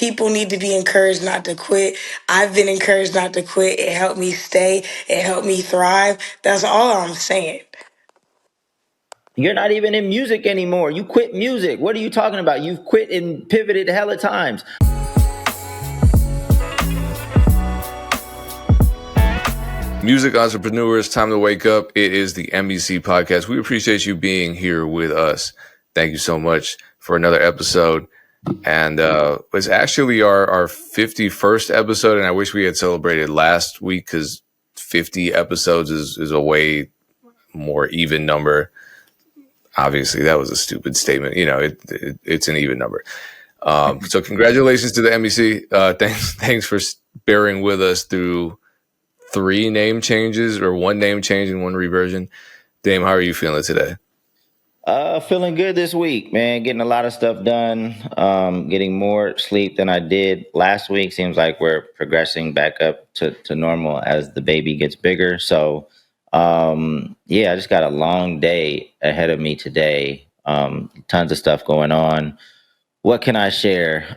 people need to be encouraged not to quit. I've been encouraged not to quit. It helped me stay. It helped me thrive. That's all I'm saying. You're not even in music anymore. You quit music. What are you talking about? You've quit and pivoted hella times. Music entrepreneurs, time to wake up. It is the MBC podcast. We appreciate you being here with us. Thank you so much for another episode. And it's actually our 51st episode, and I wish we had celebrated last week because 50 episodes is a way more even number. Obviously, that was a stupid statement. You know, it's an even number. So congratulations to the MBC. Thanks for bearing with us through 3 name changes, or 1 name change and 1 reversion. Dame, how are you feeling today? Feeling good this week, man. Getting a lot of stuff done. Getting more sleep than I did last week. Seems like we're progressing back up to normal as the baby gets bigger. So, I just got a long day ahead of me today. Tons of stuff going on. What can I share?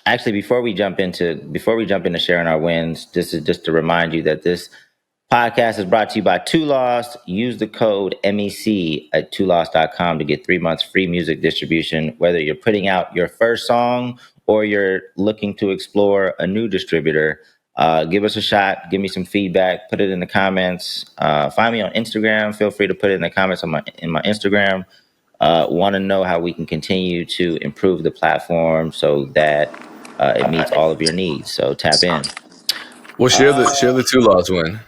Actually, before we jump into sharing our wins, this is just to remind you that this podcast is brought to you by Two Lost. Use the code MEC at twolost.com to get 3 months free music distribution, whether you're putting out your first song or you're looking to explore a new distributor. Give us a shot. Give me some feedback. Put it in the comments. Find me on Instagram. Feel free to put it in the comments in my Instagram. Want to know how we can continue to improve the platform so that it meets all of your needs. So tap in. Well, share the Two Lost win.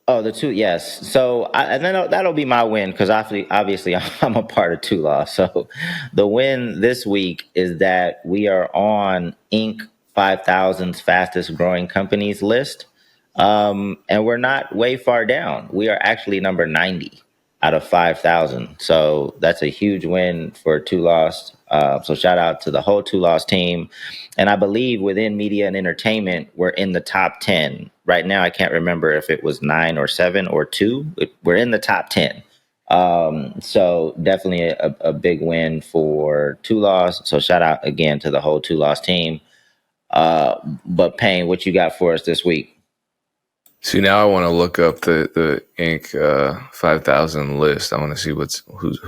Oh, the 2, yes. So and then that'll be my win because obviously I'm a part of Two Lost. So the win this week is that we are on Inc. 5000's fastest growing companies list, and we're not way far down. We are actually number 90 out of 5,000. So that's a huge win for Two Lost. So shout out to the whole Two Lost team. And I believe within media and entertainment, we're in the top 10. Right now, I can't remember if it was 9 or 7 or 2. We're in the top 10. So definitely a big win for Two Lost. So shout out again to the whole Two Lost team. But Payne, what you got for us this week? See, now I want to look up the Inc. 5000 list. I want to see who's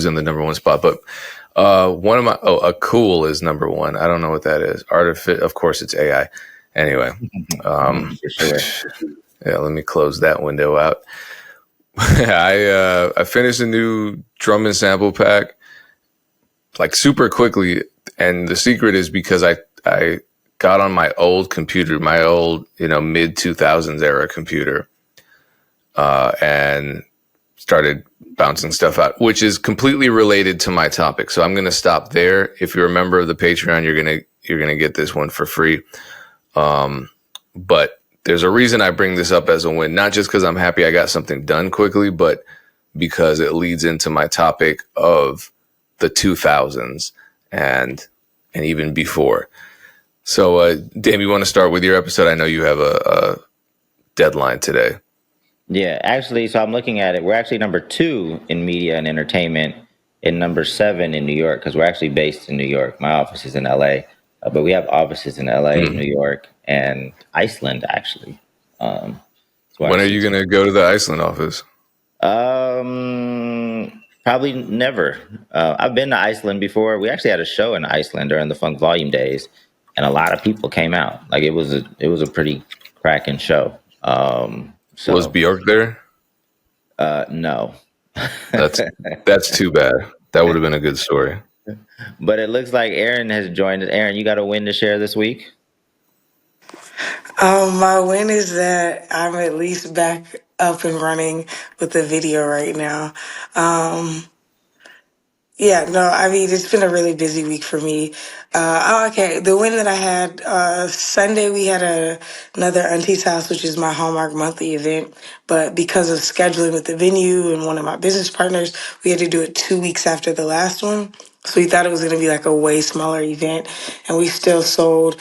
in the number 1 spot. But one of my a cool is number 1. I don't know what that is. Of course, it's AI. Anyway, yeah. Let me close that window out. I finished a new drum and sample pack like super quickly, and the secret is because I got on my old computer, my old, mid 2000s era computer, and started bouncing stuff out, which is completely related to my topic. So I'm going to stop there. If you're a member of the Patreon, you're going to get this one for free. But there's a reason I bring this up as a win, not just because I'm happy I got something done quickly, but because it leads into my topic of the 2000s and even before. So, Dame, you want to start with your episode? I know you have a deadline today. Yeah, actually, so I'm looking at it. We're actually number 2 in media and entertainment and number 7 in New York because we're actually based in New York. My office is in LA, but we have offices in LA, New York, and Iceland, actually. When are you going to go to the Iceland office? Probably never. I've been to Iceland before. We actually had a show in Iceland during the Funk Volume days. And a lot of people came out. Like it was a pretty cracking show. So was Bjork there? No. That's too bad. That would have been a good story. But it looks like Erinn has joined us. Erinn, you got a win to share this week? My win is that I'm at least back up and running with the video right now. Yeah, no, I mean, it's been a really busy week for me. Okay. The win that I had, Sunday, we had another Auntie's House, which is my Hallmark monthly event. But because of scheduling with the venue and one of my business partners, we had to do it 2 weeks after the last one. So we thought it was going to be like a way smaller event. And we still sold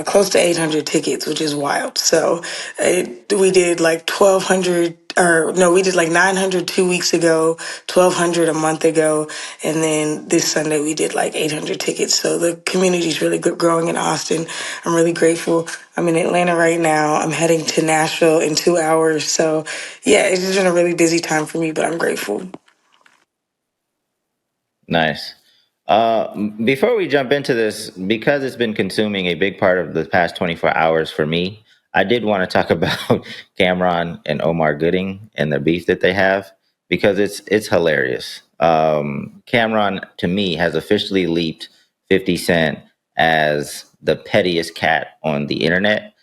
close to 800 tickets, which is wild. So we did like 1,200 or no, we did like 900 2 weeks ago, 1,200 a month ago, and then this Sunday we did like 800 tickets. So the community's really growing in Austin. I'm really grateful. I'm in Atlanta right now. I'm heading to Nashville in 2 hours. So yeah, it's just been a really busy time for me, but I'm grateful. Nice. Before we jump into this, because it's been consuming a big part of the past 24 hours for me, I did want to talk about Cameron and Omar Gooding and the beef that they have because it's hilarious. Cameron, to me, has officially leaped 50 Cent as the pettiest cat on the internet.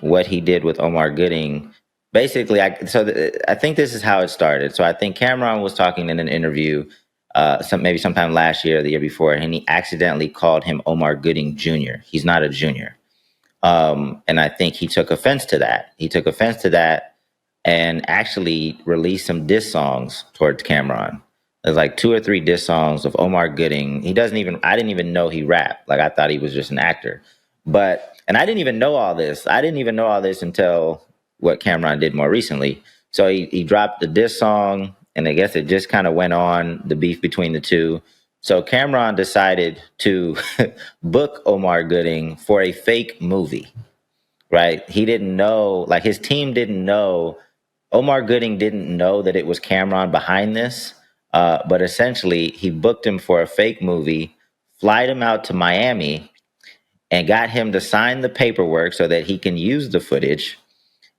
What he did with Omar Gooding, basically, I think this is how it started. So I think Cameron was talking in an interview maybe sometime last year or the year before, and he accidentally called him Omar Gooding Jr. He's not a junior. And I think he took offense to that. And actually released some diss songs towards Cameron. There's like 2 or 3 diss songs of Omar Gooding. I didn't even know he rapped. Like I thought he was just an actor. And I didn't even know all this. I didn't even know all this until what Cameron did more recently. So he dropped the diss song, and I guess it just kind of went on, the beef between the two. So Cameron decided to book Omar Gooding for a fake movie, right? He didn't know, like his team didn't know, Omar Gooding didn't know that it was Cameron behind this. But essentially, he booked him for a fake movie, flied him out to Miami, and got him to sign the paperwork so that he can use the footage.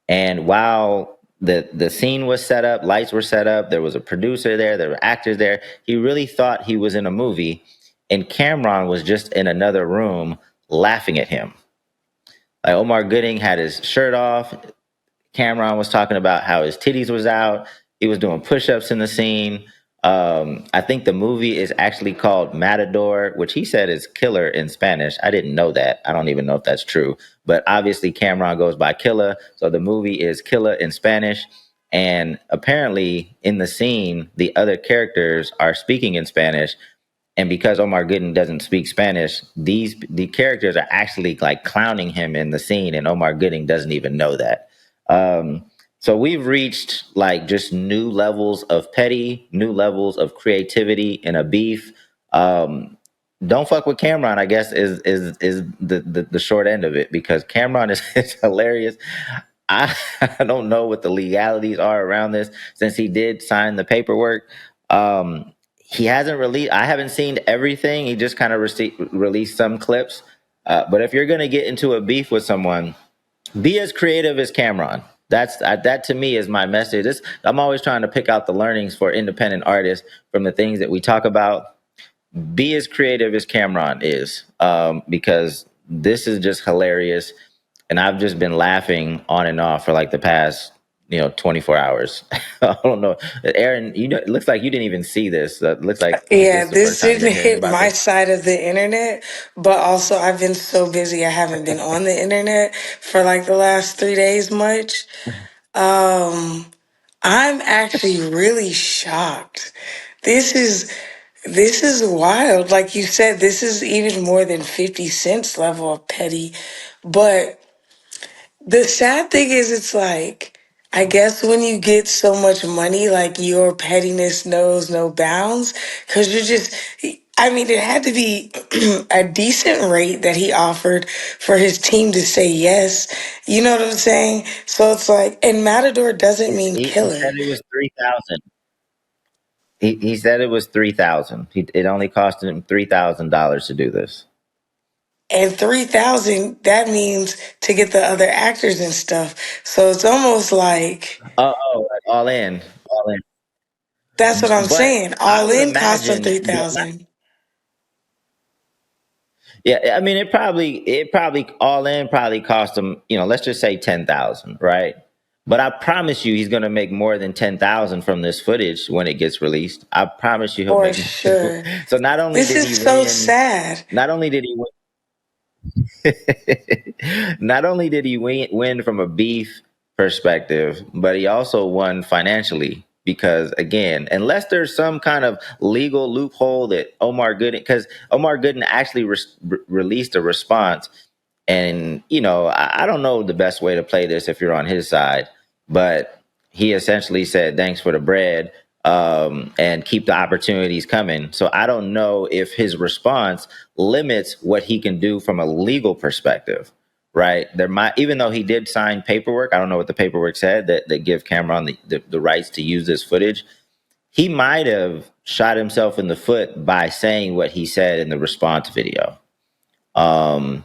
And while the scene was set up, lights were set up, there was a producer there were actors there, he really thought he was in a movie, and Cameron was just in another room laughing at him. Like Omar Gooding had his shirt off. Cameron was talking about how his titties was out. He was doing push-ups in the scene. I think the movie is actually called Matador, which he said is killer in Spanish. I didn't know that. I don't even know if that's true. But obviously Cameron goes by Killa. So the movie is Killa in Spanish. And apparently in the scene, the other characters are speaking in Spanish. And because Omar Gooding doesn't speak Spanish, the characters are actually like clowning him in the scene, and Omar Gooding doesn't even know that. Um, so we've reached like just new levels of petty, new levels of creativity in a beef. Don't fuck with Cameron, I guess, is the short end of it, because Cameron is hilarious. I, I don't know what the legalities are around this, since he did sign the paperwork. He hasn't released, I haven't seen everything. He just kind of released some clips. But if you're going to get into a beef with someone, be as creative as Cameron. That to me is my message. I'm always trying to pick out the learnings for independent artists from the things that we talk about. Be as creative as Cameron is, because this is just hilarious, and I've just been laughing on and off for like the past 24 hours. I don't know, Erinn. It looks like you didn't even see this. It looks like this Yeah, is the first this time you're didn't hearing hit about my this. side of the internet, but also I've been so busy I haven't been on the internet for like the last 3 days much. Um, I'm actually really shocked. This is this is wild. Like you said, this is even more than 50 cents level of petty. But the sad thing is, it's like, I guess when you get so much money, like your pettiness knows no bounds. Cause you're just, I mean, it had to be a decent rate that he offered for his team to say yes. You know what I'm saying? So it's like, and Matador doesn't mean He said killer. it was 3,000. He said it was 3,000. It only cost him $3,000 to do this. And 3,000, that means to get the other actors and stuff. So it's almost like, Like all in. that's what I'm But saying. I All would in cost them imagine that. 3,000. Yeah, I mean, it probably all in probably cost him, let's just say 10,000, right? But I promise you, he's gonna make more than 10,000 from this footage when it gets released. I promise you, he'll For make more than. sure. So not only This did is he so win, sad. not only did he win, not only did he win from a beef perspective, but he also won financially. Because again, unless there's some kind of legal loophole that Omar Gooden, because Omar Gooden actually released a response, and I don't know the best way to play this if you're on his side, but he essentially said, "Thanks for the bread." And keep the opportunities coming. So I don't know if his response limits what he can do from a legal perspective, right? There might, even though he did sign paperwork, I don't know what the paperwork said that give Cameron the rights to use this footage. He might have shot himself in the foot by saying what he said in the response video. And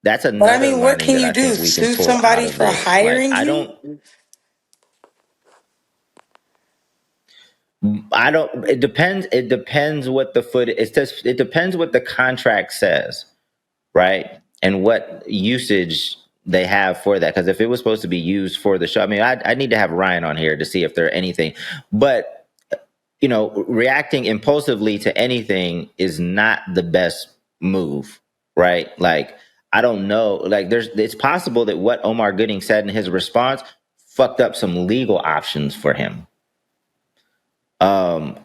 that's But I another mean, what learning can that you I do? think we can Sue pull out somebody of for this. Like, hiring you? I don't. It depends. It depends what the foot. It depends what the contract says, right? And what usage they have for that. Because if it was supposed to be used for the show, I mean, I need to have Ryan on here to see if there are anything. But reacting impulsively to anything is not the best move, right? Like, I don't know. Like, it's possible that what Omar Gooding said in his response fucked up some legal options for him.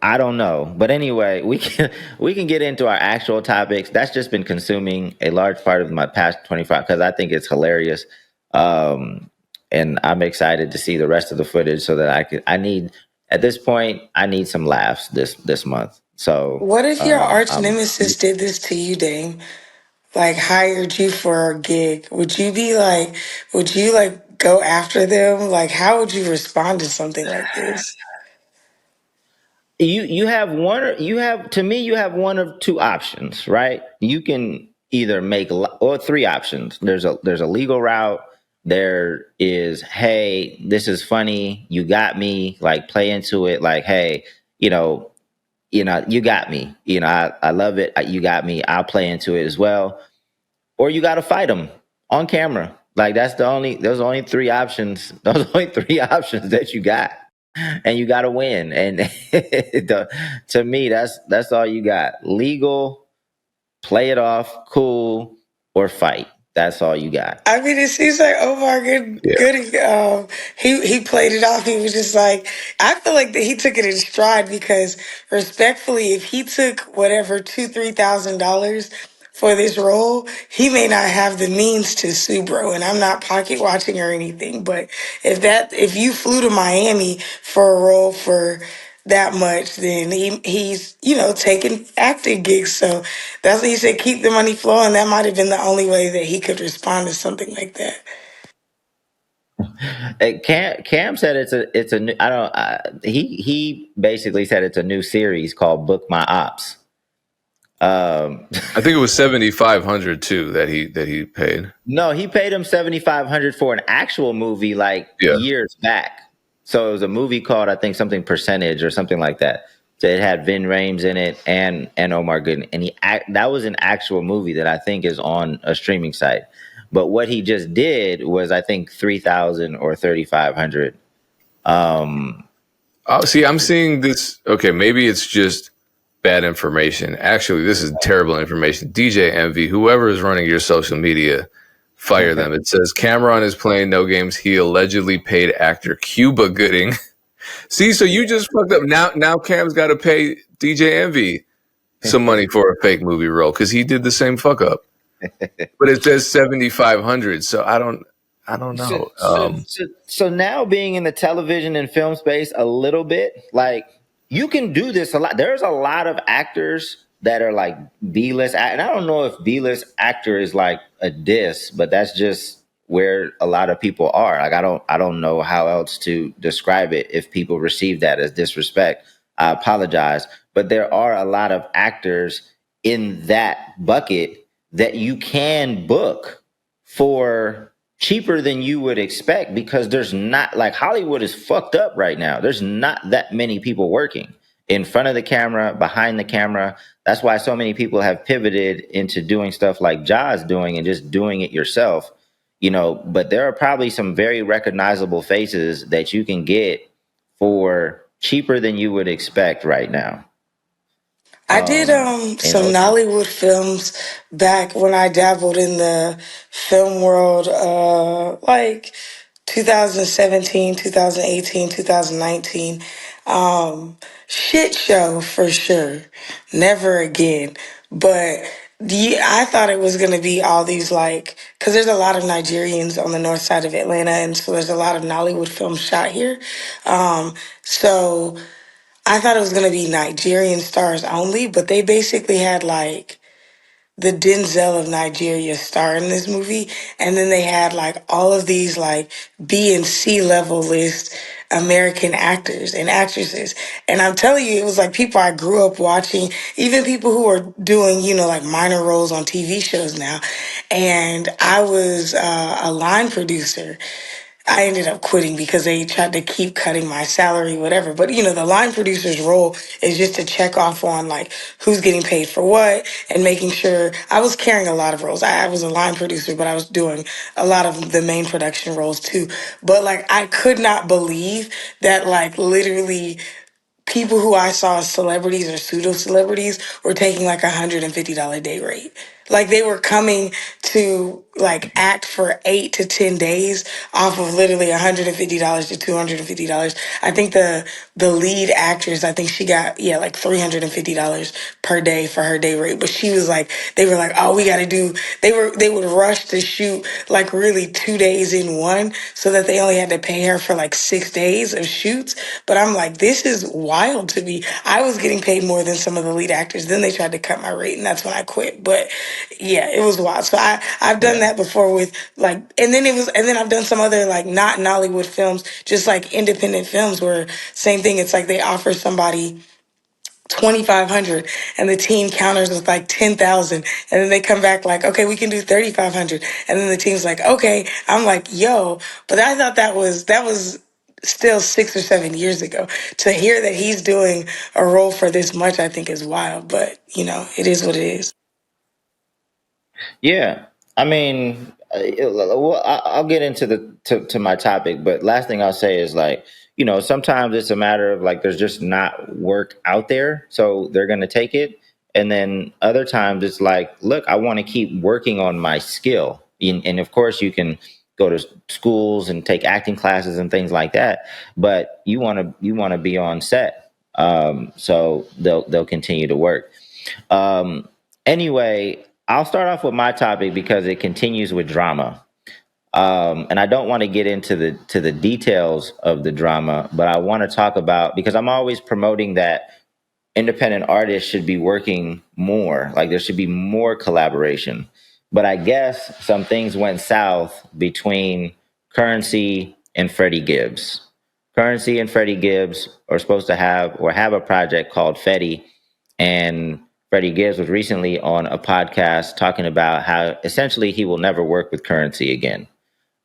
I don't know, but anyway, we can get into our actual topics. That's just been consuming a large part of my past 25 because I think it's hilarious, and I'm excited to see the rest of the footage so that I need at this point I need some laughs this month. So What if your arch I'm nemesis did this to you, Dame? Like hired you for a gig? Would you like go after them? Like, how would you respond to something like this? you have to me you have one of two options, right? You can either or three options. There's a legal route. There is, hey, this is funny, you got me, like play into it, like, hey, you know you got me, I love it, you got me, I'll play into it as well. Or you got to fight them on camera. Like, those are only three options. Those are only three options that you got, and you got to win. And to me, that's all you got: legal, play it off, cool, or fight. That's all you got. I mean, it seems like Omar Yeah. Gooding, he played it off. He was just like, I feel like that he took it in stride because, respectfully, if he took whatever $2,000-3,000 for this role, he may not have the means to sue, bro. And I'm not pocket watching or anything, but if you flew to Miami for a role for that much, then he's taking acting gigs. So that's what he said. Keep the money flowing. That might have been the only way that he could respond to something like that. Cam said it's a new. I don't. He basically said it's a new series called Book My Ops. I think it was 7,500 too that he paid. No, he paid him 7,500 for an actual movie like Yeah. years back. So it was a movie called, I think, something Percentage or something like that. So it had Vin Rames in it and Omar Gooding, and that was an actual movie that I think is on a streaming site. But what he just did was, I think, 3,000 or 3,500. Oh, see, I'm seeing this. Okay, maybe it's just bad information. Actually, this is terrible information. DJ Envy, whoever is running your social media, fire them. It says Cameron is playing no games. He allegedly paid actor Cuba Gooding. See, so you just fucked up. Now Cam's got to pay DJ Envy some money for a fake movie role because he did the same fuck up. But it says 7,500. So I don't So, know. so, so, so now being in the television and film space a little bit, like, you can do this a lot. There's a lot of actors that are like B-list, and I don't know if B-list actor is like a diss, but that's just where a lot of people are. Like, I don't know how else to describe it. If people receive that as disrespect, I apologize. But there are a lot of actors in that bucket that you can book for cheaper than you would expect, because there's not, like, Hollywood is fucked up right now. There's not that many people working in front of the camera, behind the camera. That's why so many people have pivoted into doing stuff like Ja's doing and just doing it yourself. But there are probably some very recognizable faces that you can get for cheaper than you would expect right now. I did You some know, Nollywood films back when I dabbled in the film world, like 2017, 2018, 2019. Shit show for sure. Never again. But I thought it was going to be all these like, because there's a lot of Nigerians on the north side of Atlanta, and so there's a lot of Nollywood films shot here. So I thought it was going to be Nigerian stars only, but they basically had like the Denzel of Nigeria star in this movie, and then they had like all of these like B and C level list American actors and actresses. And I'm telling you, it was like people I grew up watching, even people who are doing, like minor roles on TV shows now. And I was a line producer. I ended up quitting because they tried to keep cutting my salary, whatever. But the line producer's role is just to check off on like who's getting paid for what and making sure I was carrying a lot of roles. I was a line producer, but I was doing a lot of the main production roles too. But like I could not believe that like literally people who I saw as celebrities or pseudo celebrities were taking like $150 day rate. Like they were coming to like act for 8 to 10 days off of literally $150 to $250. I think the lead actress, I think she got like $350 per day for her day rate. But she was like, they were like, oh, we got to do. They would rush to shoot like really 2 days in one, so that they only had to pay her for like 6 days of shoots. But I'm like, this is wild to me. I was getting paid more than some of the lead actors. Then they tried to cut my rate, and that's when I quit. But yeah, it was wild. So I've done Yeah. that before with like, and then I've done some other like not Nollywood films, just like independent films where same thing. It's like they offer somebody 2,500 and the team counters with like 10,000, and then they come back like, okay, we can do 3,500, and then the team's like, okay. I'm like, yo. But I thought that was still 6 or 7 years ago. To hear that he's doing a role for this much, I think is wild. But it is what it is. Yeah, I mean, well, I'll get into to my topic, but last thing I'll say is like, sometimes it's a matter of like there's just not work out there, so they're gonna take it, and then other times it's like, look, I want to keep working on my skill, and of course you can go to schools and take acting classes and things like that, but you want to be on set, so they'll continue to work. Um, anyway, I'll start off with my topic because it continues with drama. And I don't want to get into the details of the drama, but I want to talk about, because I'm always promoting that independent artists should be working more. Like there should be more collaboration. But I guess some things went south between Currensy and Freddie Gibbs. Currensy and Freddie Gibbs are supposed to have a project called Fetty, and Freddie Gibbs was recently on a podcast talking about how essentially he will never work with Currensy again.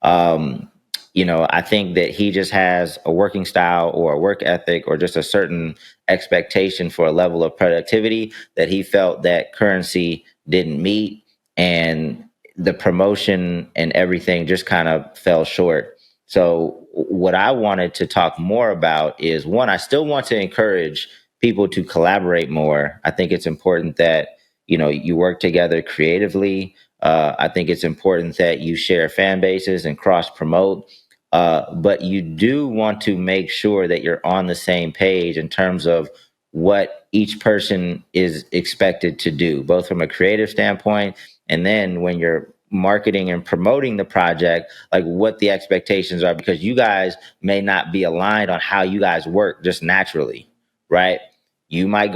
Um, I think that he just has a working style or a work ethic or just a certain expectation for a level of productivity that he felt that Currensy didn't meet, and the promotion and everything just kind of fell short. So what I wanted to talk more about is, one, I still want to encourage people to collaborate more. I think it's important that, you work together creatively. I think it's important that you share fan bases and cross promote. But you do want to make sure that you're on the same page in terms of what each person is expected to do, both from a creative standpoint, and then when you're marketing and promoting the project, like what the expectations are, because you guys may not be aligned on how you guys work just naturally, right? You might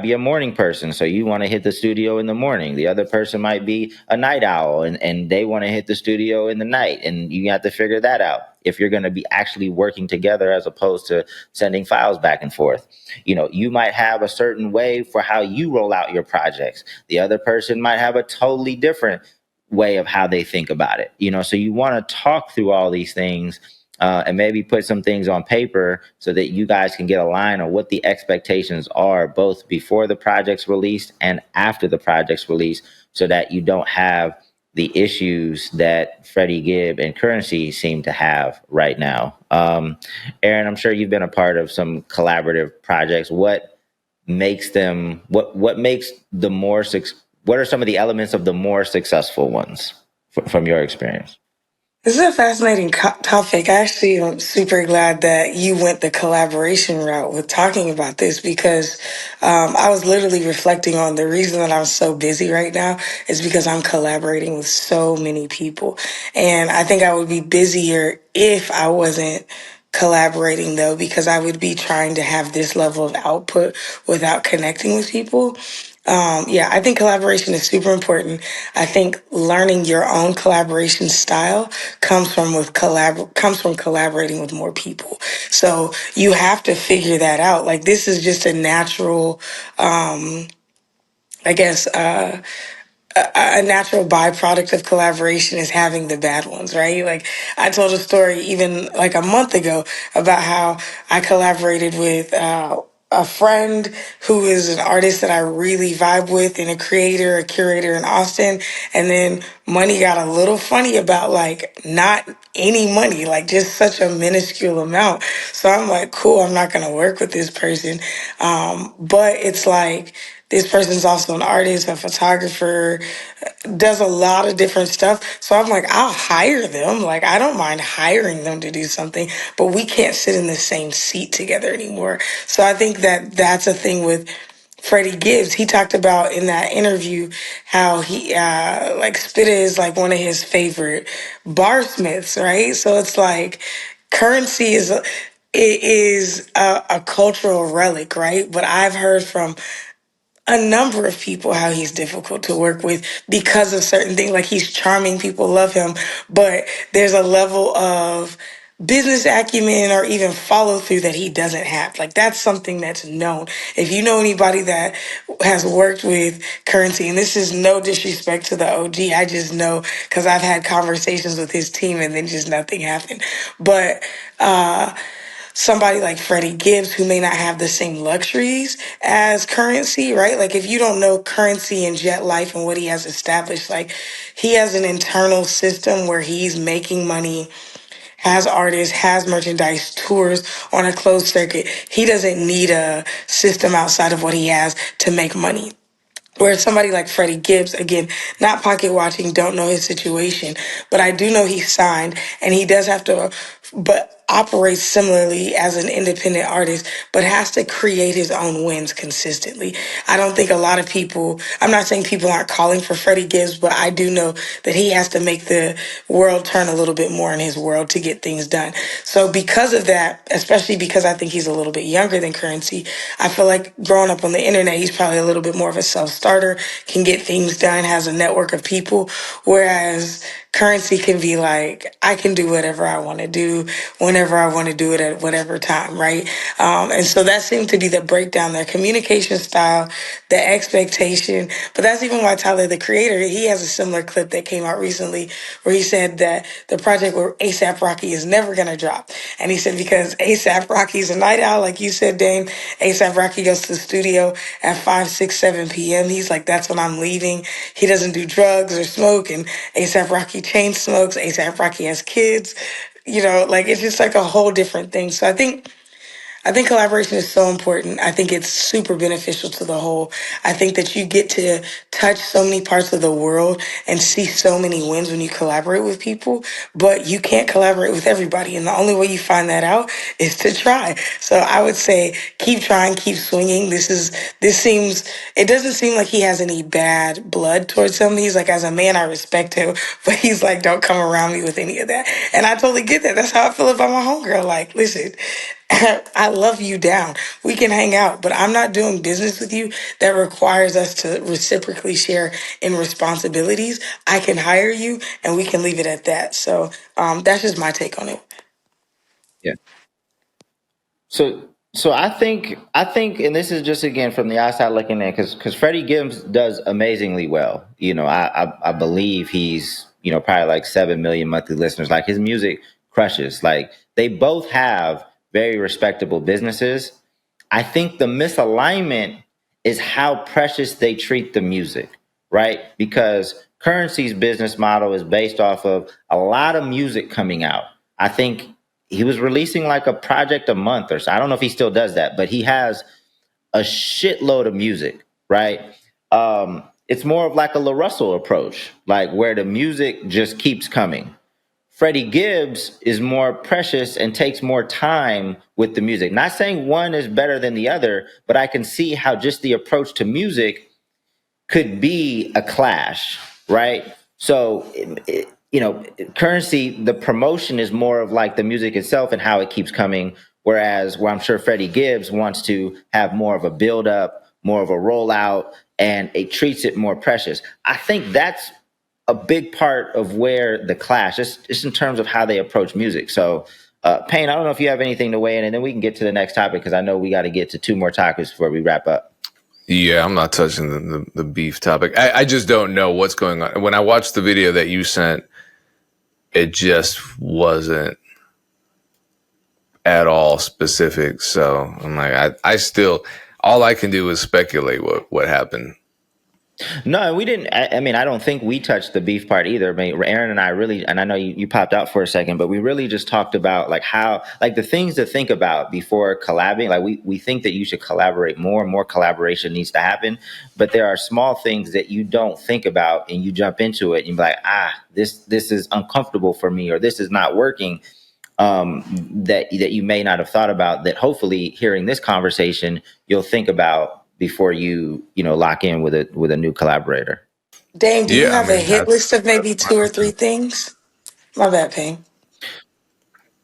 be a morning person, so you want to hit the studio in the morning. The other person might be a night owl, and they want to hit the studio in the night, and you have to figure that out if you're going to be actually working together as opposed to sending files back and forth. You might have a certain way for how you roll out your projects. The other person might have a totally different way of how they think about it. So you want to talk through all these things, and maybe put some things on paper so that you guys can get a line on what the expectations are, both before the project's released and after the project's released, so that you don't have the issues that Freddie Gibb and Currensy seem to have right now. Erinn, I'm sure you've been a part of some collaborative projects. What makes them? What makes the what are some of the elements of the more successful ones from your experience? This is a fascinating topic. I actually am super glad that you went the collaboration route with talking about this because I was literally reflecting on the reason that I'm so busy right now is because I'm collaborating with so many people. And I think I would be busier if I wasn't collaborating though, because I would be trying to have this level of output without connecting with people. Yeah, I think collaboration is super important. I think learning your own collaboration style comes from collaborating with more people. So you have to figure that out. Like this is just a natural, I guess, a natural byproduct of collaboration is having the bad ones, right? Like I told a story even like a month ago about how I collaborated with a friend who is an artist that I really vibe with and a curator in Austin. And then money got a little funny about like not any money, like just such a minuscule amount. So I'm like, cool, I'm not going to work with this person. But it's like, this person's also an artist, a photographer, does a lot of different stuff. So I'm like, I'll hire them. Like, I don't mind hiring them to do something, but we can't sit in the same seat together anymore. So I think that that's a thing with Freddie Gibbs. He talked about in that interview how he, like, Spitta is like one of his favorite barsmiths, right? So it's like, currency is a cultural relic, right? But I've heard from a number of people how he's difficult to work with because of certain things. Like he's charming, people love him, but there's a level of business acumen or even follow through that he doesn't have. Like that's something that's known. If you know anybody that has worked with Currensy, and this is no disrespect to the OG, I just know because I've had conversations with his team and then just nothing happened. But somebody like Freddie Gibbs who may not have the same luxuries as Currensy, right? Like if you don't know Currensy and Jet Life and what he has established, like he has an internal system where he's making money, has artists, has merchandise, tours on a closed circuit. He doesn't need a system outside of what he has to make money. Where somebody like Freddie Gibbs, again, not pocket watching, don't know his situation, but I do know he's signed and he does have to, but operates similarly as an independent artist, but has to create his own wins consistently. I don't think a lot of people, I'm not saying people aren't calling for Freddie Gibbs, but I do know that he has to make the world turn a little bit more in his world to get things done. So because of that, especially because I think he's a little bit younger than Currensy, I feel like growing up on the internet, he's probably a little bit more of a self-starter, can get things done, has a network of people, whereas Currensy can be like, I can do whatever I want to do, whenever I want to do it at whatever time, right? And so that seemed to be the breakdown, their communication style, the expectation. But that's even why Tyler, the creator, he has a similar clip that came out recently where he said that the project where ASAP Rocky is never going to drop. And he said because ASAP Rocky's a night owl, like you said, Dame, ASAP Rocky goes to the studio at 5, 6, 7 p.m. He's like, that's when I'm leaving. He doesn't do drugs or smoke. And ASAP Rocky chain smokes. ASAP Rocky has kids. You know, like it's just like a whole different thing. So I think collaboration is so important. I think it's super beneficial to the whole. I think that you get to touch so many parts of the world and see so many wins when you collaborate with people, but you can't collaborate with everybody. And the only way you find that out is to try. So I would say keep trying, keep swinging. It doesn't seem like he has any bad blood towards him. He's like, as a man, I respect him, but he's like, don't come around me with any of that. And I totally get that. That's how I feel about my homegirl. Like, listen, I love you down. We can hang out, but I'm not doing business with you that requires us to reciprocally share in responsibilities. I can hire you and we can leave it at that. So that's just my take on it. Yeah. So I think, and this is just again from the outside looking in, because Freddie Gibbs does amazingly well. I believe he's probably like 7 million monthly listeners. Like his music crushes. Like they both have very respectable businesses. I think the misalignment is how precious they treat the music, right? Because Currency's business model is based off of a lot of music coming out. I think he was releasing like a project a month or so. I don't know if he still does that, but he has a shitload of music, right? It's more of like a La Russell approach, like where the music just keeps coming. Freddie Gibbs is more precious and takes more time with the music. Not saying one is better than the other, but I can see how just the approach to music could be a clash, right? So, Currensy, the promotion is more of like the music itself and how it keeps coming. Whereas where I'm sure Freddie Gibbs wants to have more of a build up, more of a rollout, and it treats it more precious. I think that's a big part of where the clash, just in terms of how they approach music. So, Payne, I don't know if you have anything to weigh in, and then we can get to the next topic because I know we got to get to 2 more topics before we wrap up. Yeah, I'm not touching the beef topic. I just don't know what's going on. When I watched the video that you sent, it just wasn't at all specific. So I'm like, I still, all I can do is speculate what happened. No, we didn't. I mean, I don't think we touched the beef part either. I mean, Erinn and I really, and I know you popped out for a second, but we really just talked about like how, like the things to think about before collabing. Like we think that you should collaborate more and more collaboration needs to happen. But there are small things that you don't think about and you jump into it and you're like, this is uncomfortable for me, or this is not working. That you may not have thought about, that hopefully hearing this conversation, you'll think about before you lock in with a new collaborator. Dame, do you Yeah, I have a mean, hit list of maybe that's 2 or 3 things? My bad, Payne.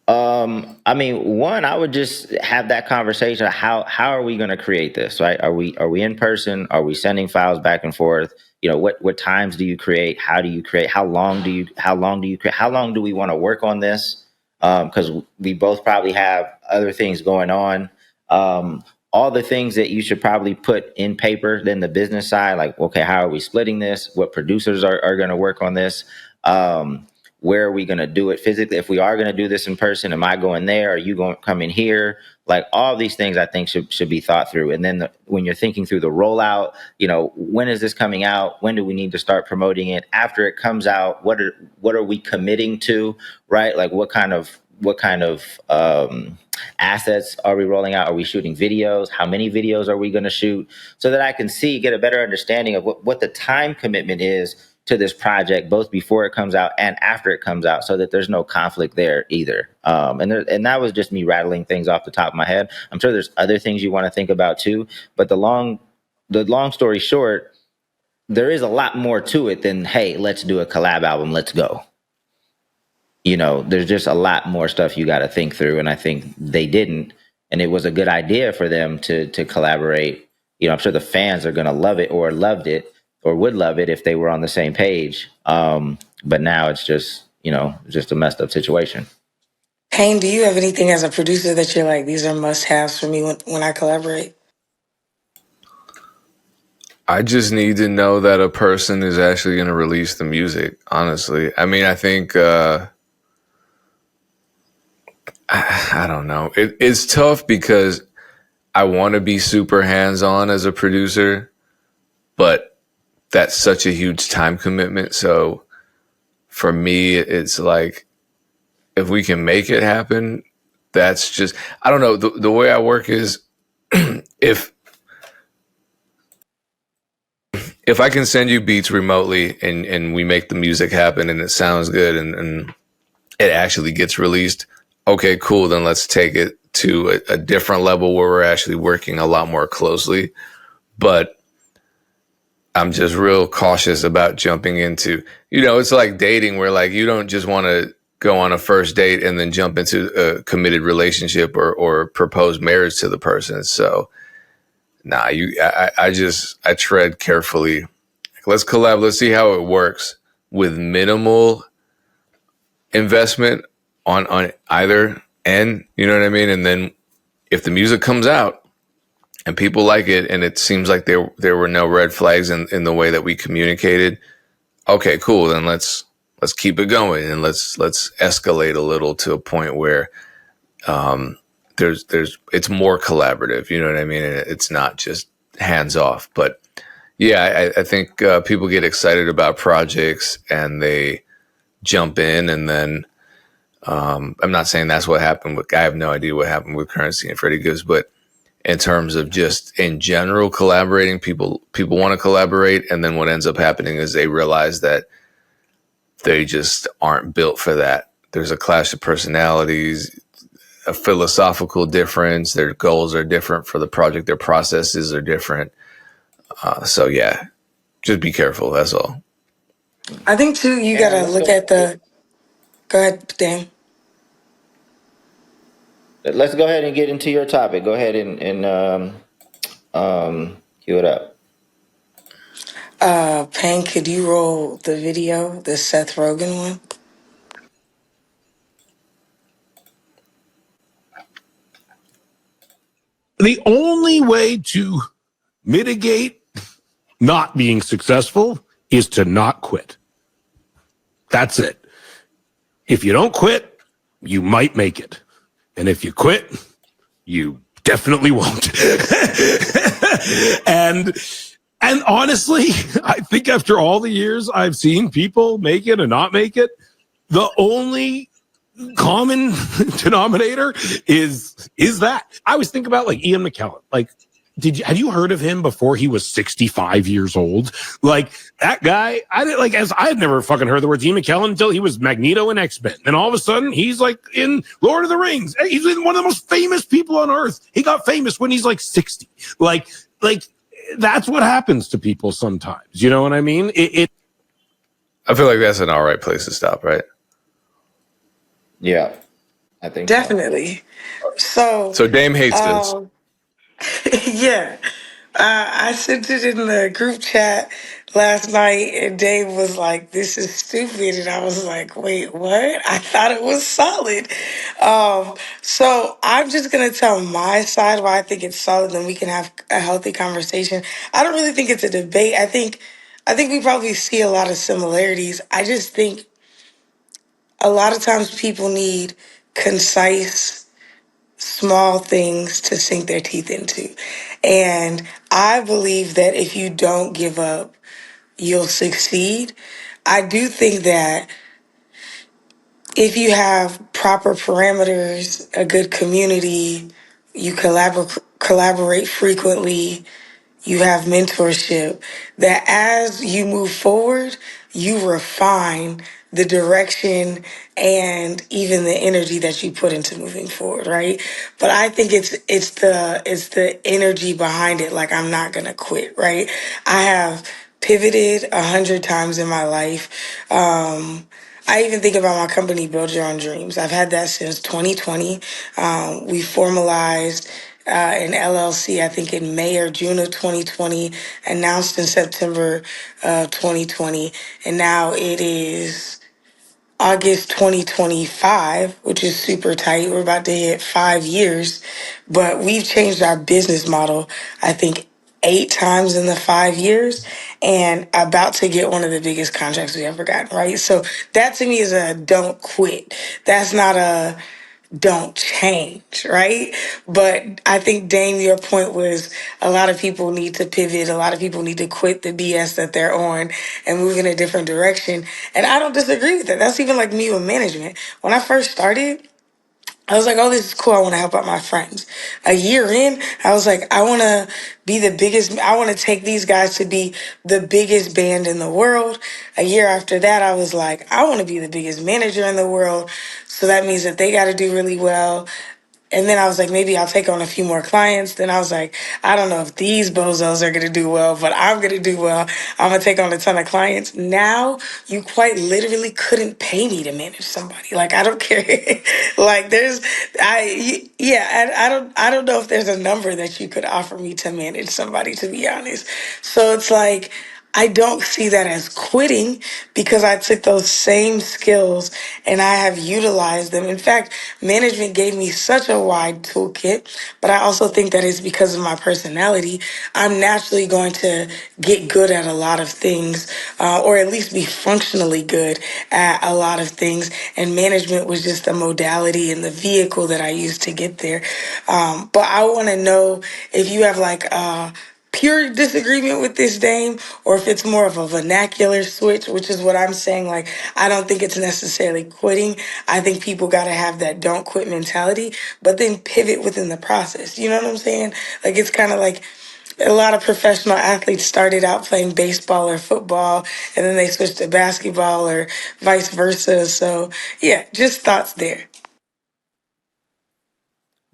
I mean, one, I would just have that conversation. How are we going to create this? Right? Are we in person? Are we sending files back and forth? What times do you create? How do you create? How long do you create? How long do we want to work on this? Because we both probably have other things going on. All the things that you should probably put in paper, then the business side, like, okay, how are we splitting this? What producers are going to work on this? Where are we going to do it physically? If we are going to do this in person, am I going there? Are you going to come in here? Like all these things I think should be thought through. And then when you're thinking through the rollout, when is this coming out? When do we need to start promoting it? After it comes out, what are we committing to, right? Like what kind of assets are we rolling out? Are we shooting videos? How many videos are we going to shoot? So that I can get a better understanding of what the time commitment is to this project, both before it comes out and after it comes out, so that there's no conflict there either. And that was just me rattling things off the top of my head. I'm sure there's other things you want to think about too, but the long story short, there is a lot more to it than, hey, let's do a collab album, let's go. There's just a lot more stuff you got to think through, and I think they didn't. And it was a good idea for them to collaborate. I'm sure the fans are going to love it, or loved it, or would love it if they were on the same page. But now it's just a messed up situation. Payne, do you have anything as a producer that you're like, these are must-haves for me when I collaborate? I just need to know that a person is actually going to release the music, honestly. I mean, I think, I don't know. It's tough because I want to be super hands-on as a producer, but that's such a huge time commitment. So for me, it's like, if we can make it happen, that's just, I don't know. The way I work is if I can send you beats remotely and we make the music happen and it sounds good and it actually gets released, okay, cool. Then let's take it to a different level where we're actually working a lot more closely. But I'm just real cautious about jumping into, it's like dating where like you don't just want to go on a first date and then jump into a committed relationship or propose marriage to the person. So I tread carefully. Let's collab. Let's see how it works with minimal investment on either end. You know what I mean? And then if the music comes out and people like it, and it seems like there were no red flags in the way that we communicated, okay, cool. Then let's keep it going and let's escalate a little to a point where it's more collaborative. You know what I mean? It's not just hands off. But yeah, I think people get excited about projects and they jump in, and then I'm not saying that's what happened. I have no idea what happened with Currensy and Freddie Gibbs, but in terms of just in general collaborating, people want to collaborate, and then what ends up happening is they realize that they just aren't built for that. there's a clash of personalities, a philosophical difference. Their goals are different for the project. Their processes are different. So yeah, just be careful. That's all. I think too, you Aaron, gotta let's look go. at the. Go ahead, Dan. Let's go ahead and get into your topic. Go ahead and cue it up. Payne, could you roll the video, the Seth Rogen one? The only way to mitigate not being successful is to not quit. That's it. If you don't quit, you might make it. And if you quit, you definitely won't. and and honestly, I think after all the years I've seen people make it and not make it, the only common denominator is that. I always think about like Ian McKellen. Like, had you heard of him before he was 65 years old? Like that guy, I had never fucking heard the words Ian McKellen until he was Magneto in X-Men. And all of a sudden he's like in Lord of the Rings. He's one of the most famous people on earth. He got famous when he's like 60. Like that's what happens to people sometimes. You know what I mean? I feel like that's an all right place to stop, right? Yeah, I think so. Definitely. So, So Dame hates this. yeah. I sent it in the group chat last night, and Dave was like, "This is stupid," and I was like, "Wait, what?" I thought it was solid. So I'm just gonna tell my side why I think it's solid, and we can have a healthy conversation. I don't really think it's a debate. I think we probably see a lot of similarities. I just think a lot of times people need concise small things to sink their teeth into. And I believe that if you don't give up, you'll succeed. I do think that if you have proper parameters, a good community, you collaborate frequently, you have mentorship, that as you move forward, you refine the direction and even the energy that you put into moving forward, right? But I think it's the energy behind it. Like, I'm not gonna quit, right? I have pivoted 100 times in my life. I even think about my company, Build Your Own Dreams. I've had that since 2020. We formalized an LLC, I think in May or June of 2020, announced in September of 2020, and now it is August 2025, which is super tight. We're about to hit 5 years, but we've changed our business model, I think, 8 times in the 5 years, and about to get one of the biggest contracts we ever gotten, right? So that to me is a don't quit. That's not a don't change, right? But I think, Dame, your point was a lot of people need to pivot. A lot of people need to quit the BS that they're on and move in a different direction. And I don't disagree with that. That's even like me with management. When I first started, I was like, oh, this is cool. I want to help out my friends. A year in, I was like, I want to be the biggest. I want to take these guys to be the biggest band in the world. A year after that, I was like, I want to be the biggest manager in the world. So that means that they got to do really well. And then I was like, maybe I'll take on a few more clients. Then I was like, I don't know if these bozos are going to do well, but I'm going to do well. I'm going to take on a ton of clients. Now, you quite literally couldn't pay me to manage somebody. Like, I don't care. Like, I don't know if there's a number that you could offer me to manage somebody, to be honest. So it's like, I don't see that as quitting because I took those same skills and I have utilized them. In fact, management gave me such a wide toolkit, but I also think that it's because of my personality. I'm naturally going to get good at a lot of things, or at least be functionally good at a lot of things. And management was just the modality and the vehicle that I used to get there. But I want to know if you have like, pure disagreement with this, Dame, or if it's more of a vernacular switch, which is what I'm saying. Like, I don't think it's necessarily quitting. I think people got to have that don't quit mentality, but then pivot within the process. You know what I'm saying? Like, it's kind of like A lot of professional athletes started out playing baseball or football, and then they switched to basketball or vice versa. So, yeah, just thoughts there.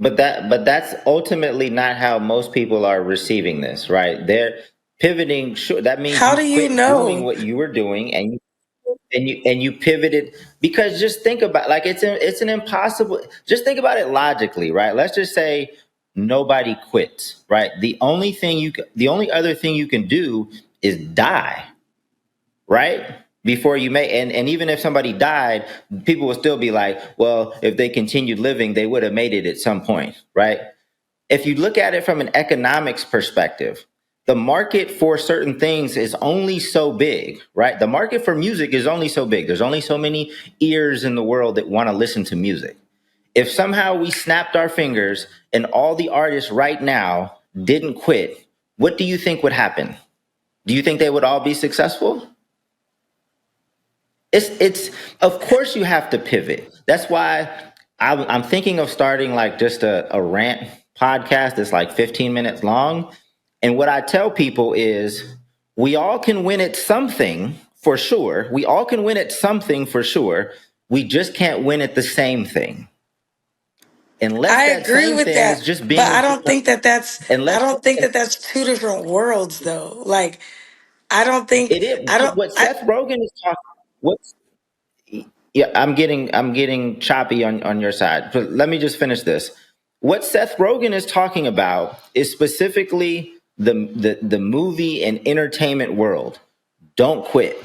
But that's ultimately not how most people are receiving this, right? They're pivoting. Sure, that means How you do you quit doing know? what you were doing and you pivoted because just think about like it's an impossible. Just think about it logically, right? Let's just say nobody quits, right? The only other thing you can do is die, right? Before you may, and even if somebody died, people will still be like, well, if they continued living, they would have made it at some point, right? If you look at it from an economics perspective, the market for certain things is only so big, right? The market for music is only so big. There's only so many ears in the world that want to listen to music. If somehow we snapped our fingers and all the artists right now didn't quit, what do you think would happen? Do you think they would all be successful? It's of course you have to pivot. That's why I'm thinking of starting like just a rant podcast that's like 15 minutes long. And what I tell people is we all can win at something for sure. We all can win at something for sure. We just can't win at the same thing. Unless I that agree same with thing that, is just but being a different I unless don't think that that's two different worlds though. Like I don't think it is I don't what I Seth Rogen is talking what yeah, I'm getting choppy on your side. But let me just finish this. What Seth Rogen is talking about is specifically the movie and entertainment world. Don't quit.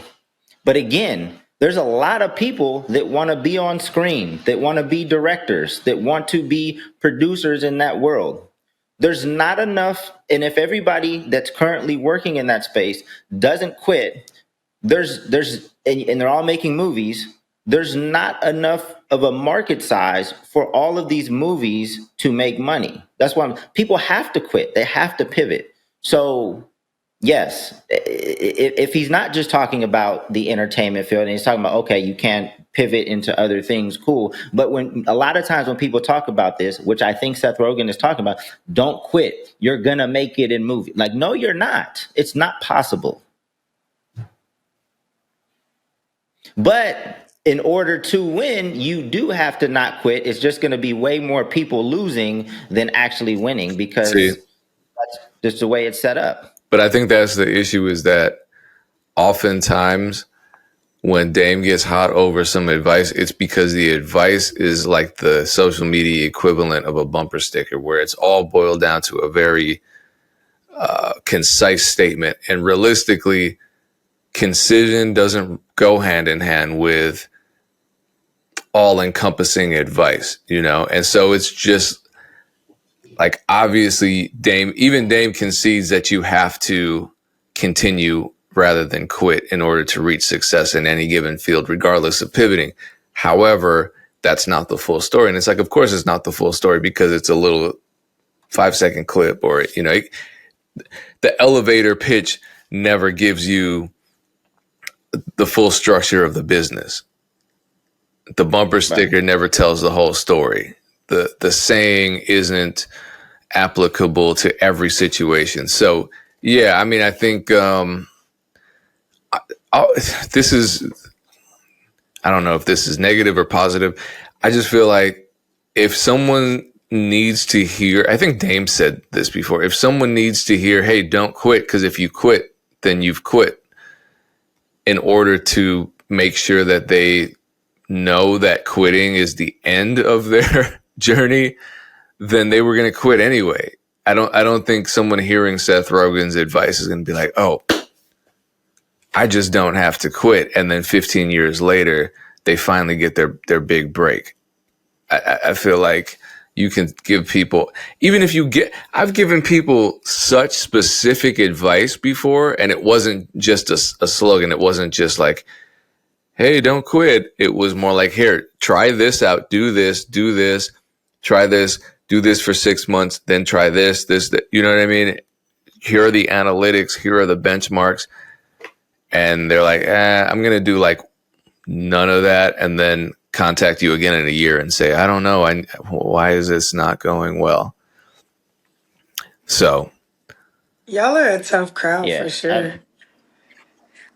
But again, there's a lot of people that want to be on screen, that want to be directors, that want to be producers in that world. There's not enough, and if everybody that's currently working in that space doesn't quit, and they're all making movies, there's not enough of a market size for all of these movies to make money. That's why people have to quit. They have to pivot. So yes, if he's not just talking about the entertainment field and he's talking about, okay, you can't pivot into other things, cool. But when a lot of times when people talk about this, which I think Seth Rogen is talking about, don't quit. You're gonna make it in movie. Like, no, you're not. It's not possible. But in order to win, you do have to not quit. It's just going to be way more people losing than actually winning See, because that's just the way it's set up. but I think that's the issue is that oftentimes when Dame gets hot over some advice, it's because the advice is like the social media equivalent of a bumper sticker, where it's all boiled down to a very concise statement. And realistically, concision doesn't go hand in hand with all encompassing advice, you know? And so it's just like, obviously even Dame concedes that you have to continue rather than quit in order to reach success in any given field, regardless of pivoting. However, that's not the full story. And it's like, of course it's not the full story because it's a little 5-second clip or, you know, the elevator pitch never gives you the full structure of the business. The bumper sticker never tells the whole story. The saying isn't applicable to every situation. So yeah, I mean, I think this is, I don't know if this is negative or positive. I just feel like if someone needs to hear, I think Dame said this before, if someone needs to hear, hey, don't quit, because if you quit, then you've quit, in order to make sure that they know that quitting is the end of their journey, then they were going to quit anyway. I don't think someone hearing Seth Rogen's advice is going to be like, oh, I just don't have to quit. And then 15 years later, they finally get their big break. I feel like you can give people, even if you get, I've given people such specific advice before, and it wasn't just a slogan. It wasn't just like, hey, don't quit. It was more like, here, try this out, do this, try this, do this for 6 months, then try this, that. You know what I mean? Here are the analytics, here are the benchmarks. And they're like, I'm going to do like none of that, and then contact you again in a year and say, I don't know, why is this not going well? So Y'all are a tough crowd for Yeah, sure.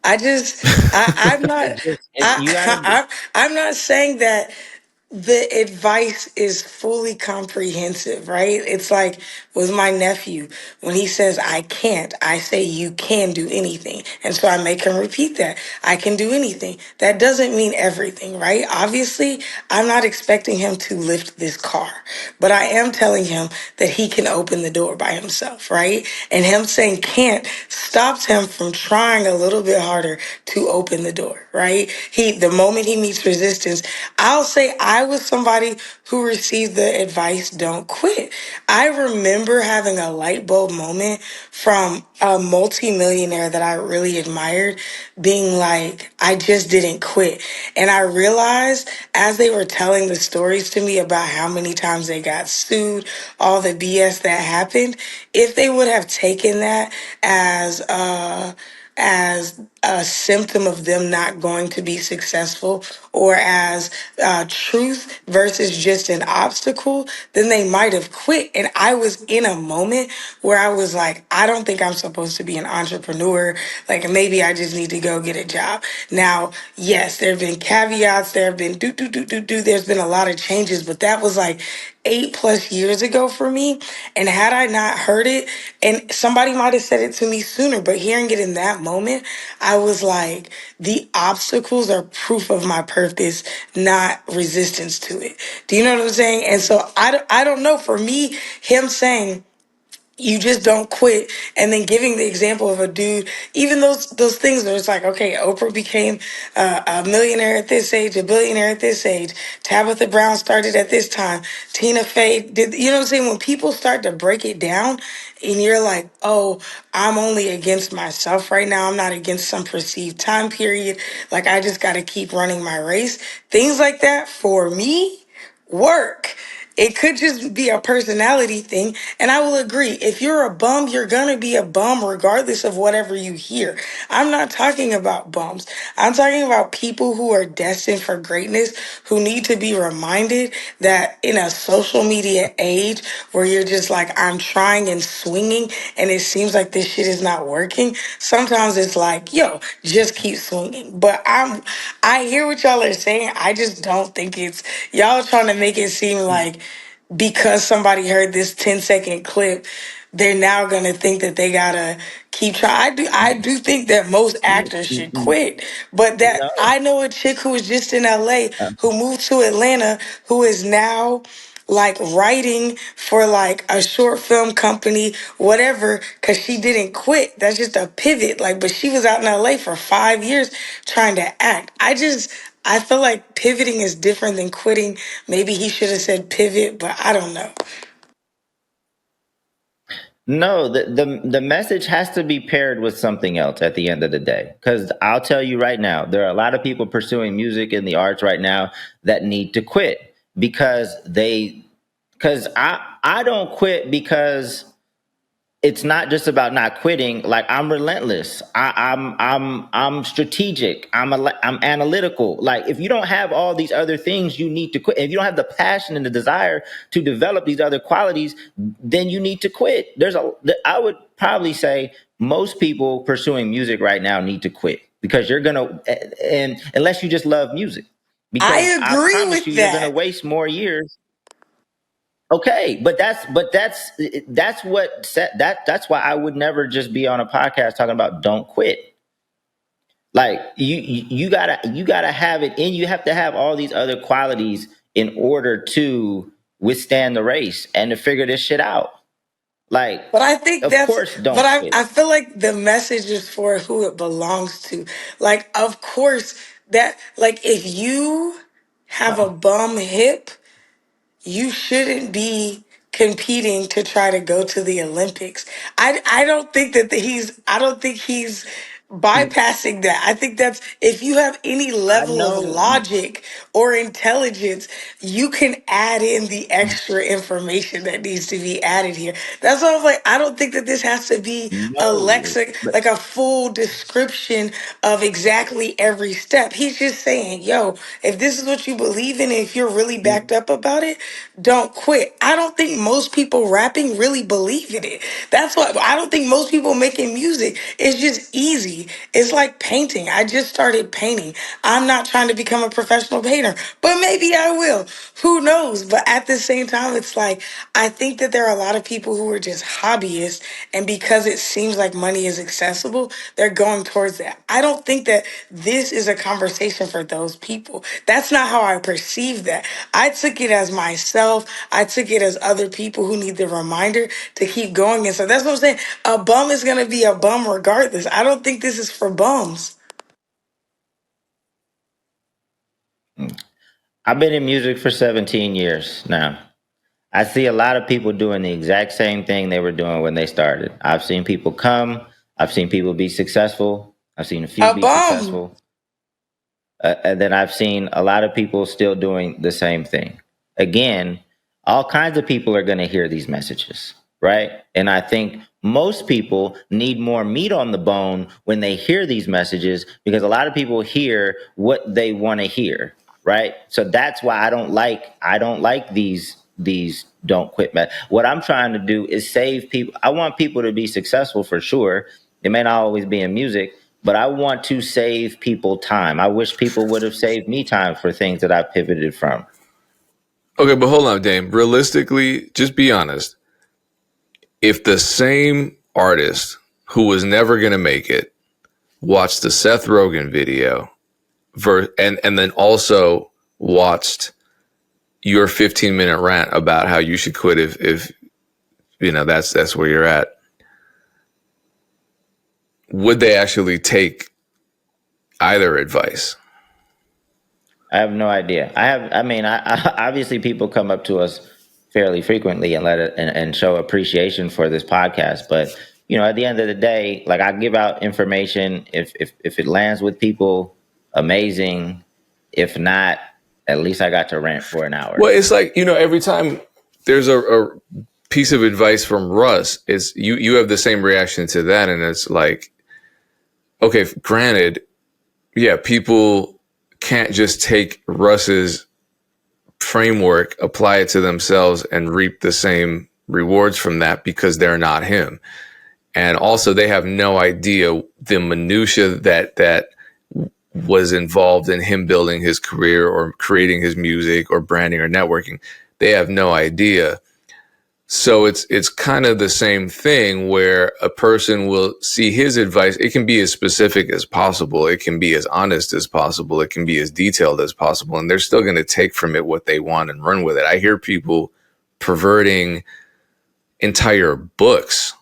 I just, I'm not, you gotta. I'm not saying that the advice is fully comprehensive, right? It's like with my nephew, when he says, I can't, I say, you can do anything. And so I make him repeat that. I can do anything. That doesn't mean everything, right? Obviously, I'm not expecting him to lift this car, but I am telling him that he can open the door by himself, right? And him saying can't stops him from trying a little bit harder to open the door, right? The moment he meets resistance, I'll say I was somebody who received the advice, don't quit. I remember having a light bulb moment from a multimillionaire that I really admired being like, I just didn't quit. And I realized as they were telling the stories to me about how many times they got sued, all the BS that happened, if they would have taken that as a symptom of them not going to be successful or as truth versus just an obstacle, then they might have quit. And I was in a moment where I was like, I don't think I'm supposed to be an entrepreneur. Like maybe I just need to go get a job. Now, yes, there have been caveats. There have been do. There's been a lot of changes, but that was like 8+ years ago for me. And had I not heard it, and somebody might have said it to me sooner, but hearing it in that moment, I was like, the obstacles are proof of my purpose, not resistance to it. Do you know what I'm saying? And so I don't know. For me, him saying, you just don't quit, and then giving the example of a dude, even those things where it's like, okay, Oprah became a millionaire at this age, a billionaire at this age, Tabitha Brown started at this time, Tina Fey did, you know what I'm saying? When people start to break it down and you're like, oh, I'm only against myself right now, I'm not against some perceived time period, like I just got to keep running my race, things like that for me work. It could just be a personality thing. And I will agree, if you're a bum, you're going to be a bum regardless of whatever you hear. I'm not talking about bums. I'm talking about people who are destined for greatness, who need to be reminded that in a social media age where you're just like, I'm trying and swinging and it seems like this shit is not working, sometimes it's like, yo, just keep swinging. But I hear what y'all are saying. I just don't think it's, y'all trying to make it seem like because somebody heard this 10-second clip, they're now gonna think that they gotta keep trying. I do think that most actors should quit. But that No. I know a chick who was just in LA who moved to Atlanta who is now like writing for like a short film company, whatever, because she didn't quit. That's just a pivot. Like, but she was out in LA for 5 years trying to act. I feel like pivoting is different than quitting. Maybe he should have said pivot, but I don't know. No, the message has to be paired with something else at the end of the day. Because I'll tell you right now, there are a lot of people pursuing music and the arts right now that need to quit because I don't quit because it's not just about not quitting. Like I'm relentless. I'm strategic. I'm analytical. Like if you don't have all these other things, you need to quit. If you don't have the passion and the desire to develop these other qualities, then you need to quit. I would probably say most people pursuing music right now need to quit because you're gonna, and unless you just love music, I because I agree promise with you, you're gonna that. waste more years. Okay, but that's what set that's why I would never just be on a podcast talking about don't quit. Like you gotta have it in you have to have all these other qualities in order to withstand the race and to figure this shit out. Like, But I think of that's, course but don't quit. I feel like the message is for who it belongs to. Like, of course, that, like, if you have a bum hip, you shouldn't be competing to try to go to the Olympics. I don't think that I don't think he's bypassing that. I think that's if you have any I level of know. logic or intelligence, you can add in the extra information that needs to be added here. That's why I was like, I don't think that this has to be a No, lexic, but like a full description of exactly every step. He's just saying, yo, if this is what you believe in, if you're really backed up about it, don't quit. I don't think most people rapping really believe in it. That's why I don't think most people making music. It's just easy. It's like painting. I just started painting. I'm not trying to become a professional painter, but maybe I will. Who knows? But at the same time, it's like I think that there are a lot of people who are just hobbyists, and because it seems like money is accessible, they're going towards that. I don't think that this is a conversation for those people. That's not how I perceive that. I took it as myself. I took it as other people who need the reminder to keep going. And so that's what I'm saying. A bum is going to be a bum regardless. I don't think this is for bums. I've been in music for 17 years now. I see a lot of people doing the exact same thing they were doing when they started. I've seen people come. I've seen people be successful. I've seen a few A be bum. successful. And then I've seen a lot of people still doing the same thing. Again, all kinds of people are going to hear these messages, right? And I think most people need more meat on the bone when they hear these messages because a lot of people hear what they want to hear, right? So that's why I don't like these don't quit. What I'm trying to do is save people. I want people to be successful for sure. It may not always be in music, but I want to save people time. I wish people would have saved me time for things that I pivoted from. Okay, but hold on, Dame. Realistically, just be honest. If the same artist who was never going to make it watched the Seth Rogen video and then also watched your 15-minute rant about how you should quit if you know that's where you're at, would they actually take either advice? I have no idea. I obviously people come up to us fairly frequently and and show appreciation for this podcast. But at the end of the day, like I give out information. If it lands with people, amazing. If not, at least I got to rant for an hour. Well, it's like, every time there's a piece of advice from Russ, it's you have the same reaction to that, and it's like, okay, granted, yeah, people can't just take Russ's framework, apply it to themselves, and reap the same rewards from that because they're not him. And also, they have no idea the minutia that was involved in him building his career or creating his music or branding or networking. They have no idea. So it's kind of the same thing where a person will see his advice. It can be as specific as possible. It can be as honest as possible. It can be as detailed as possible. And they're still going to take from it what they want and run with it. I hear people perverting entire books.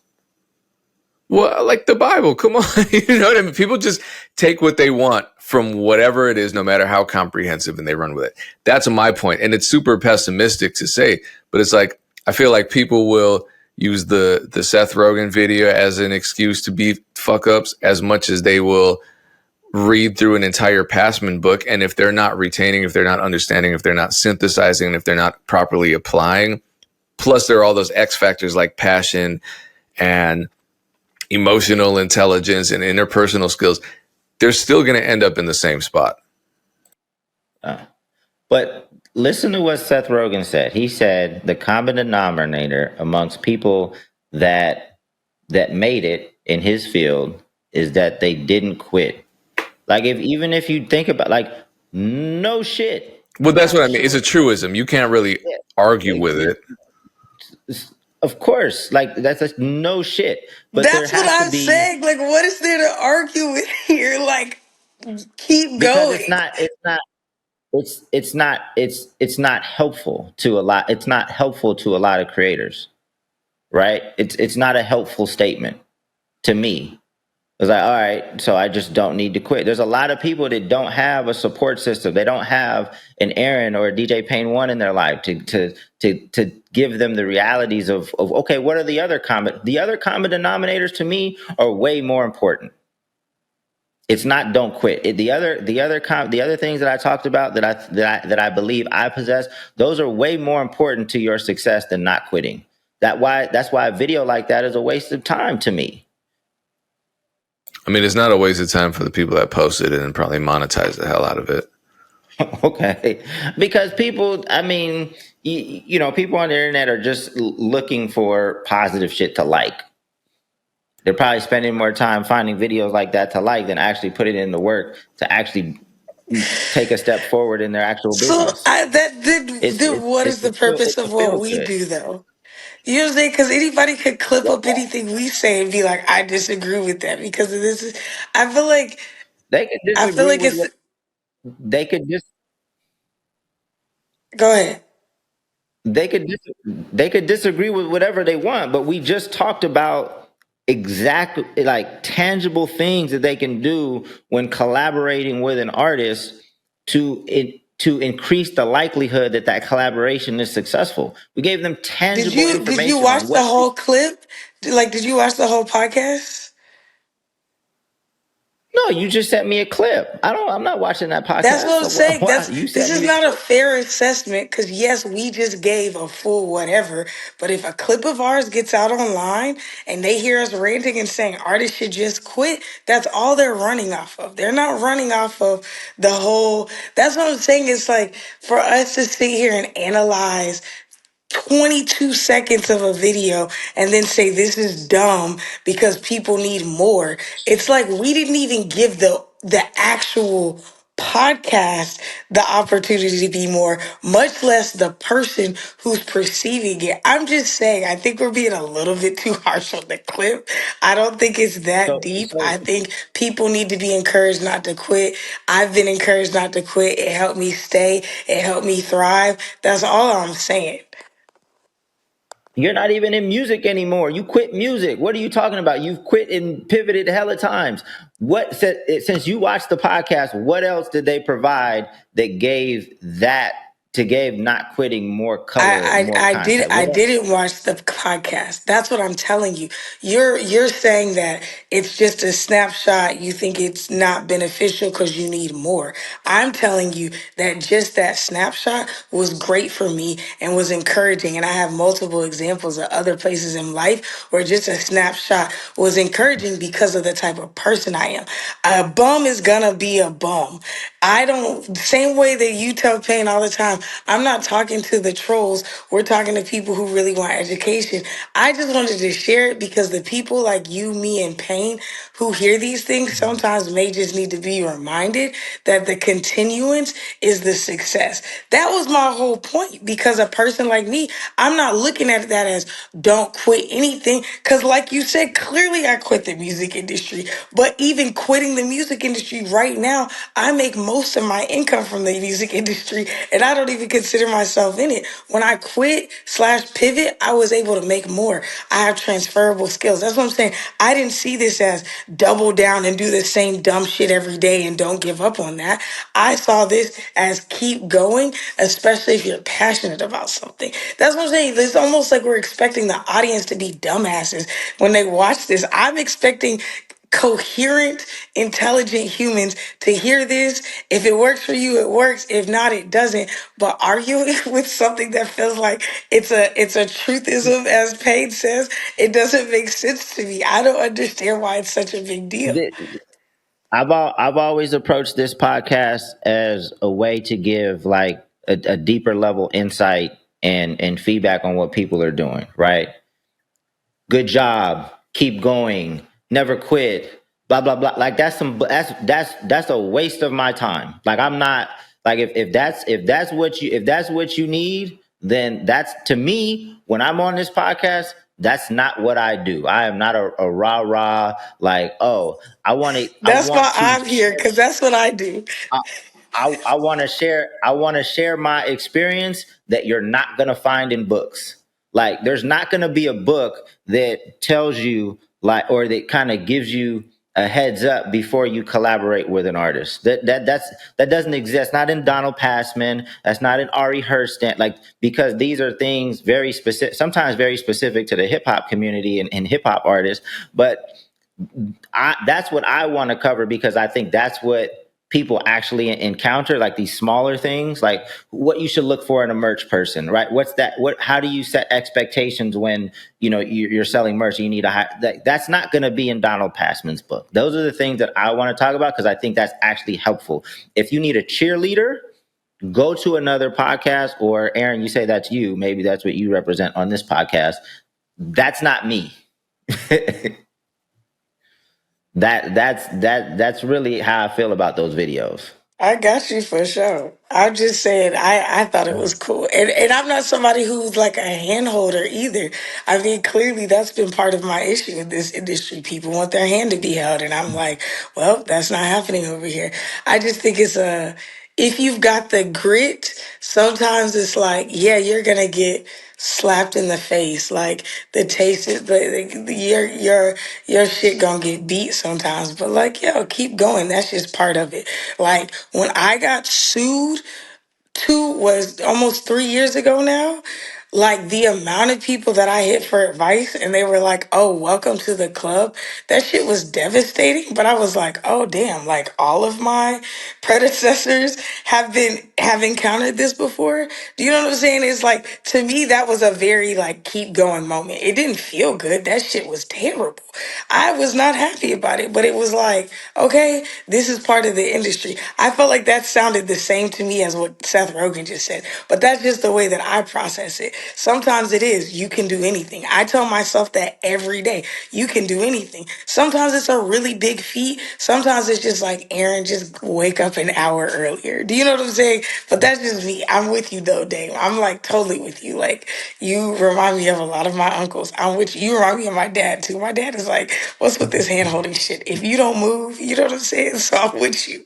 Well, like the Bible, come on. You know what I mean? People just take what they want from whatever it is, no matter how comprehensive, and they run with it. That's my point. And it's super pessimistic to say, but it's like, I feel like people will use the Seth Rogen video as an excuse to be fuck ups as much as they will read through an entire Passman book. And if they're not retaining, if they're not understanding, if they're not synthesizing, if they're not properly applying, plus there are all those X factors like passion and emotional intelligence and interpersonal skills, they're still going to end up in the same spot. But listen to what Seth Rogen said. He said the common denominator amongst people that made it in his field is that they didn't quit. Like even if you think about no shit. Well, that's what I mean. It's a truism. You can't really argue with it. Of course, that's no shit. But That's there what has I'm to be, saying. Like, what is there to argue with here? Like, keep because going. it's not helpful to a lot. It's not helpful to a lot of creators, right? It's not a helpful statement to me. It's like, all right, so I just don't need to quit. There's a lot of people that don't have a support system. They don't have an Erinn or a DJ Payne One in their life to give them the realities of okay, what are the other common denominators to me are way more important. It's not don't quit. The other things that I talked about that I believe I possess, those are way more important to your success than not quitting. That's why a video like that is a waste of time to me. I mean, it's not a waste of time for the people that posted it and probably monetize the hell out of it. Okay, because people, I mean, people on the internet are just looking for positive shit to like. They're probably spending more time finding videos like that to like than actually putting in the work to actually take a step forward in their actual So business. what is the purpose It's a of what feel we good. do though? You know what I'm saying? Because anybody could clip up anything we say and be like, "I disagree with that," because of this. I feel like They could I feel disagree like with it's. what they could just Go ahead. they could they could disagree with whatever they want, but we just talked about exactly like tangible things that they can do when collaborating with an artist to increase the likelihood that that collaboration is successful. We gave them tangible Did you information on watch the what. whole clip? Did you watch the whole podcast? No, you just sent me a clip. I'm not watching that That's podcast. what I'm So saying. you This sent me is the not a clip. fair assessment because yes, we just gave a full whatever. But if a clip of ours gets out online and they hear us ranting and saying artists should just quit, that's all they're running off of. They're not running off of the whole. That's what I'm saying. It's like for us to sit here and analyze 22 seconds of a video and then say this is dumb because people need more. It's like we didn't even give the actual podcast the opportunity to be more, much less the person who's perceiving it. I'm just saying, I think we're being a little bit too harsh on the clip. I don't think it's that So deep. so I think people need to be encouraged not to quit. I've been encouraged not to quit. It helped me stay. It helped me thrive. That's all I'm saying. you're not even in music anymore. You quit music. What are you talking about? You've quit and pivoted hella times. Since you watched the podcast, what else did they provide that gave not quitting more color, more content? I What else? didn't watch the podcast. That's what I'm telling you. You're saying that it's just a snapshot. You think it's not beneficial because you need more. I'm telling you that just that snapshot was great for me and was encouraging. And I have multiple examples of other places in life where just a snapshot was encouraging because of the type of person I am. A bum is gonna be a bum. I don't, same way that you tell Pain all the time, I'm not talking to the trolls. We're talking to people who really want education. I just wanted to share it because the people like you, me, and Pain who hear these things sometimes may just need to be reminded that the continuance is the success. That was my whole point because a person like me, I'm not looking at that as don't quit anything. Because, like you said, clearly I quit the music industry. But even quitting the music industry right now, I make most of my income from the music industry and I don't even consider myself in it. When I quit slash pivot, I was able to make more. I have transferable skills. That's what I'm saying. I didn't see this as double down and do the same dumb shit every day and don't give up on that. I saw this as keep going, especially if you're passionate about something. That's what I'm saying. It's almost like we're expecting the audience to be dumbasses when they watch this. I'm expecting coherent, intelligent humans to hear this. If it works for you, it works. If not, it doesn't. But arguing with something that feels like it's a truthism, as Paige says, it doesn't make sense to me. I don't understand why it's such a big deal. I've always approached this podcast as a way to give like a deeper level insight and feedback on what people are doing, right? Good job, keep going, never quit, blah blah blah. Like that's a waste of my time. Like I'm not like if that's what you need, then that's to me when I'm on this podcast. That's not what I do. I am not a rah rah like I That's why want to I'm here, because that's what I do. I want to share my experience that you're not going to find in books. Like there's not going to be a book that tells you like or that kind of gives you a heads up before you collaborate with an artist. That doesn't exist. Not in Donald Passman. That's not in Ari Hurston. Like because these are things very specific, sometimes very specific to the hip hop community and hip hop artists, but That's what I want to cover, because I think that's what people actually encounter, like these smaller things, like what you should look for in a merch person, right? What's that? How do you set expectations when, you're selling merch and you need that's not going to be in Donald Passman's book. Those are the things that I want to talk about, because I think that's actually helpful. If you need a cheerleader, go to another podcast, or Erinn, you say that's you. Maybe that's what you represent on this podcast. That's not me. That's really how I feel about those videos. I got you for sure. I'm just saying, I thought it was cool. And I'm not somebody who's like a hand holder either. I mean, clearly that's been part of my issue in this industry. People want their hand to be held. And I'm like, well, that's not happening over here. I just think if you've got the grit, sometimes it's like, yeah, you're gonna get slapped in the face. Like the taste is, your shit gonna get beat sometimes. But like, yo, keep going. That's just part of it. Like when I got sued, was almost 3 years ago now. Like the amount of people that I hit for advice and they were like, oh, welcome to the club. That shit was devastating. But I was like, oh damn, like all of my predecessors have encountered this before. Do you know what I'm saying? It's like, to me, that was a very like keep going moment. It didn't feel good. That shit was terrible. I was not happy about it, but it was like, okay, this is part of the industry. I felt like that sounded the same to me as what Seth Rogen just said, but that's just the way that I process it. Sometimes it is, you can do anything. I tell myself that every day. You can do anything. Sometimes it's a really big feat. Sometimes it's just like, Erinn, just wake up an hour earlier. Do you know what I'm saying? But that's just me. I'm with you though, Dave. I'm like totally with you. Like you remind me of a lot of my uncles. I'm with you. You remind me of my dad too. My dad is like, what's with this hand holding shit? If you don't move, you know what I'm saying? So I'm with you.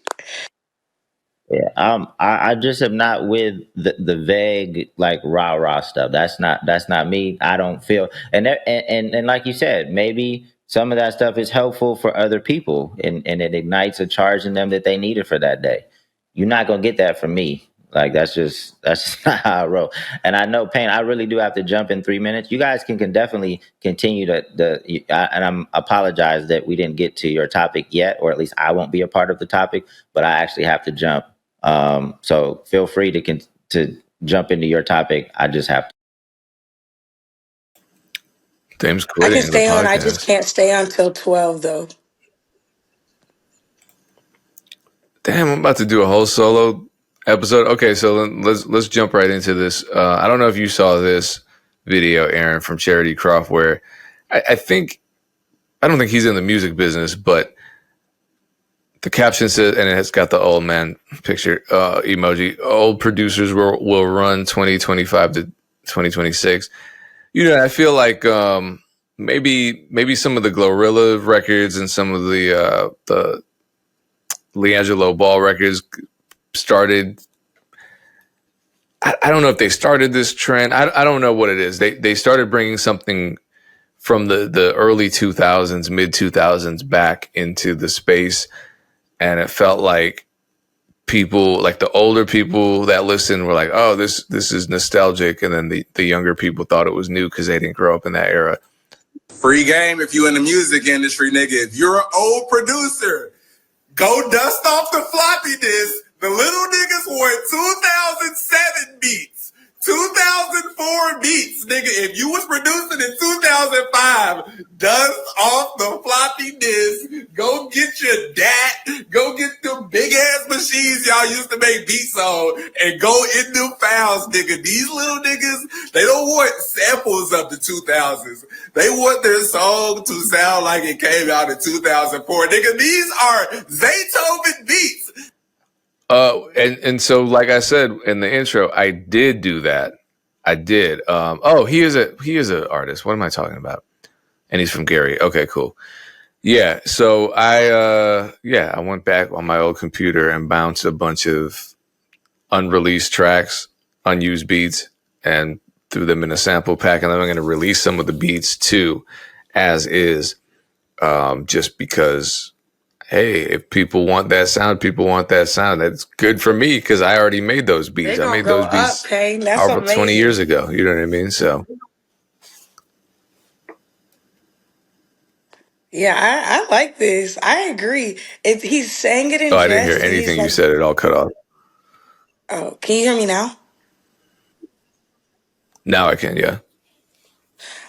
Yeah, I just am not with the vague like rah stuff. That's not me. I don't feel, and like you said, maybe some of that stuff is helpful for other people, and it ignites a charge in them that they needed for that day. You're not gonna get that from me. Like that's just not how I roll. And I know, Payne, I really do have to jump in 3 minutes. You guys can definitely continue and I'm apologize that we didn't get to your topic yet, or at least I won't be a part of the topic, but I actually have to jump. So feel free to jump into your topic. I just have to. Dame's I can quitting the stay on. I just podcast. can't stay on till 12 though. Damn, I'm about to do a whole solo episode. Okay, so let's jump right into this. I don't know if you saw this video, Erinn, from Charity Croft, where I think I don't think he's in the music business, but the caption says, and it has got the old man picture emoji. Old producers will run 2025 to 2026. I feel like maybe some of the Glorilla records and some of the Leangelo Ball records started. I don't know if they started this trend. I don't know what it is. They started bringing something from the early 2000s, mid 2000s back into the space, and it felt like people, like the older people that listened, were like, "Oh, this is nostalgic," and then the younger people thought it was new because they didn't grow up in that era. Free game if you in the music industry, nigga. If you're an old producer, go dust off the floppy disk. The little niggas want 2007 beats, 2004 beats, nigga. If you was producing in 2005, dust off the floppy disk. Go get your DAT. Go get them big ass machines y'all used to make beats on, and go in them files, nigga. These little niggas, they don't want samples of the 2000s. They want their song to sound like it came out in 2004. Nigga, these are Beethoven beats. And so, like I said in the intro, I did do that. I did. He is an artist. What am I talking about? And he's from Gary. Okay, cool. Yeah. So I went back on my old computer and bounced a bunch of unreleased tracks, unused beats, and threw them in a sample pack. And then I'm going to release some of the beats too, as is, just because. Hey, if people want that sound, people want that sound. That's good for me because I already made those beats. I made those beats over 20 years ago. You know what I mean? So, Yeah, I like this. I agree. He sang it in Oh, I didn't hear jest, and he's anything you like, said. It all cut off. "Oh, can you hear me now?" Now I can, yeah.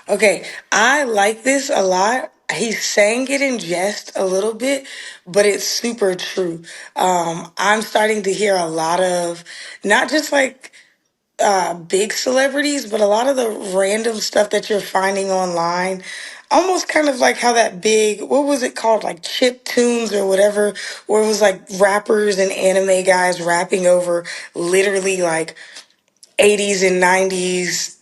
Okay, I like this a lot. He sang it in jest a little bit, but it's super true. I'm starting to hear a lot of not just like big celebrities, but a lot of the random stuff that you're finding online. Almost kind of like how that big, what was it called? Like chip tunes or whatever, where it was like rappers and anime guys rapping over literally like 80s and 90s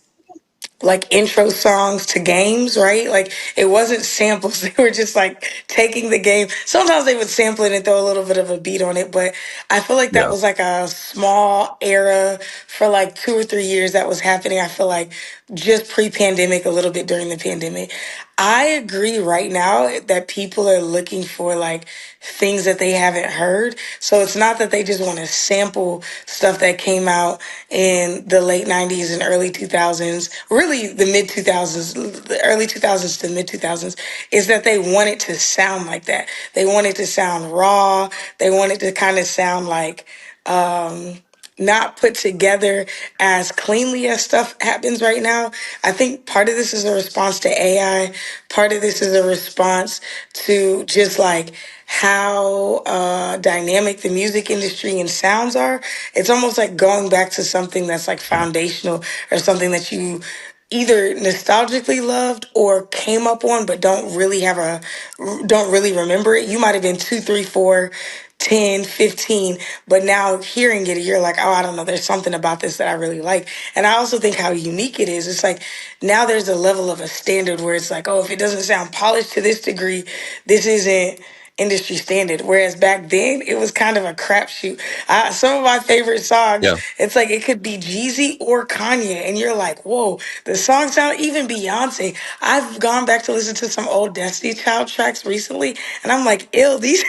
like intro songs to games, right? Like it wasn't samples. They were just like taking the game. Sometimes they would sample it and throw a little bit of a beat on it, but I feel like that Yeah. was like a small era for like 2 or 3 years that was happening. I feel like just pre-pandemic, a little bit during the pandemic. I agree right now that people are looking for like things that they haven't heard. So it's not that they just want to sample stuff that came out in the late 90s and early 2000s, really the mid 2000s, the early 2000s to mid 2000s, is that they want it to sound like that. They want it to sound raw. They want it to kind of sound like, not put together as cleanly as stuff happens right now. I think part of this is a response to AI. Part of this is a response to just like how dynamic the music industry and sounds are. It's almost like going back to something that's like foundational or something that you either nostalgically loved or came up on but don't really remember it. You might have been 2, 3, 4, 10, 15, but now hearing it, you're like, oh, I don't know, there's something about this that I really like. And I also think how unique it is. It's like now there's a level of a standard where it's like, oh, if it doesn't sound polished to this degree, this isn't industry standard. Whereas back then, it was kind of a crapshoot. Some of my favorite songs, Yeah. it's like it could be Jeezy or Kanye, and you're like, whoa, the song sound even Beyonce. I've gone back to listen to some old Destiny Child tracks recently, and I'm like, ill, these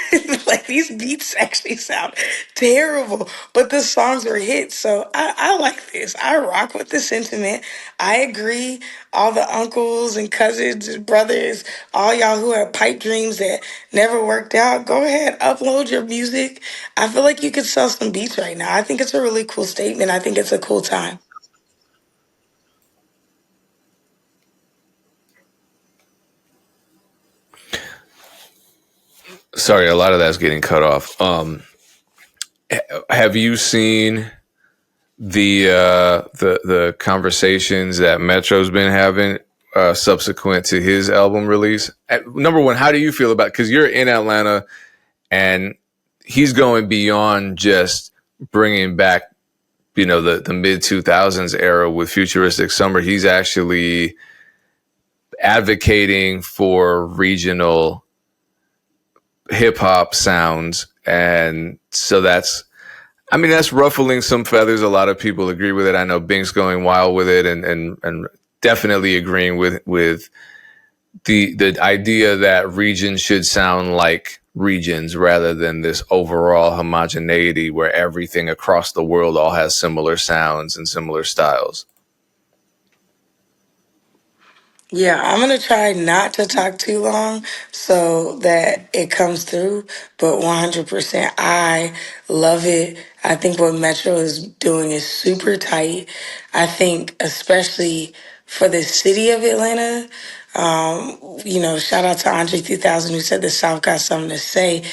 like these beats actually sound terrible, but the songs were hits. So I like this. I rock with the sentiment. I agree. All the uncles and cousins and brothers, all y'all who have pipe dreams that never worked out, go ahead, upload your music. I feel like you could sell some beats right now. I think it's a really cool statement. I think it's a cool time. Sorry, a lot of that's getting cut off. Have you seen the conversations that Metro's been having subsequent to his album release? Number one, how do you feel about? Because you're in Atlanta, and he's going beyond just bringing back, the mid 2000s era with Futuristic Summer. He's actually advocating for regional hip hop sounds, and so that's ruffling some feathers. A lot of people agree with it. I know Bink's going wild with it, and definitely agreeing with the idea that regions should sound like regions rather than this overall homogeneity where everything across the world all has similar sounds and similar styles. Yeah, I'm gonna try not to talk too long so that it comes through, but 100%, I love it. I think what Metro is doing is super tight. I think, especially for the city of Atlanta, shout out to Andre 3000 who said the South got something to say.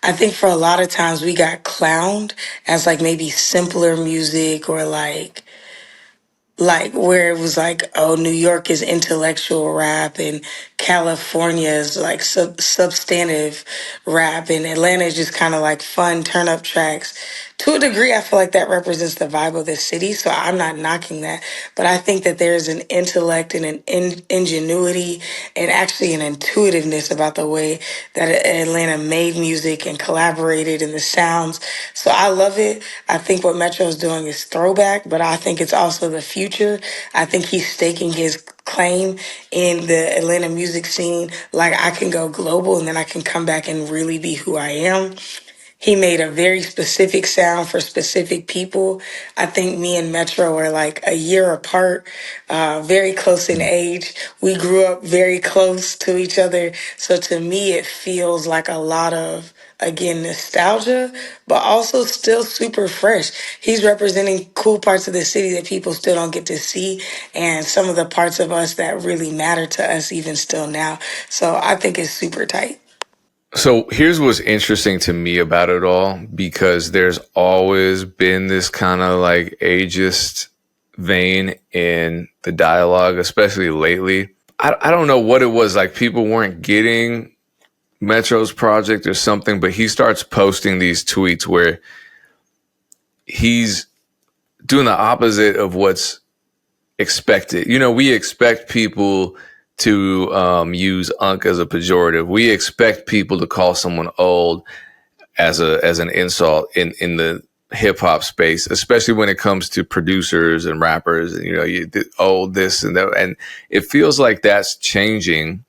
I think for a lot of times we got clowned as like maybe simpler music or like where it was like, oh, New York is intellectual rap and California is like substantive rap and Atlanta is just kind of like fun turn up tracks. To a degree, I feel like that represents the vibe of the city, so I'm not knocking that. But I think that there's an intellect and an ingenuity and actually an intuitiveness about the way that Atlanta made music and collaborated in the sounds. So I love it. I think what Metro's doing is throwback, but I think it's also the future. I think he's staking his claim in the Atlanta music scene. Like I can go global and then I can come back and really be who I am. He made a very specific sound for specific people. I think me and Metro are like a year apart, very close in age. We grew up very close to each other. So to me, it feels like a lot of, again, nostalgia, but also still super fresh. He's representing cool parts of the city that people still don't get to see, and some of the parts of us that really matter to us even still now. So I think it's super tight. So here's what's interesting to me about it all, because there's always been this kind of like ageist vein in the dialogue, especially lately. I don't know what it was, like people weren't getting Metro's project or something, but he starts posting these tweets where he's doing the opposite of what's expected. You know, we expect people to use unk as a pejorative. We expect people to call someone old as an insult in the hip hop space, especially when it comes to producers and rappers. And, you know, old this and that, and it feels like that's changing.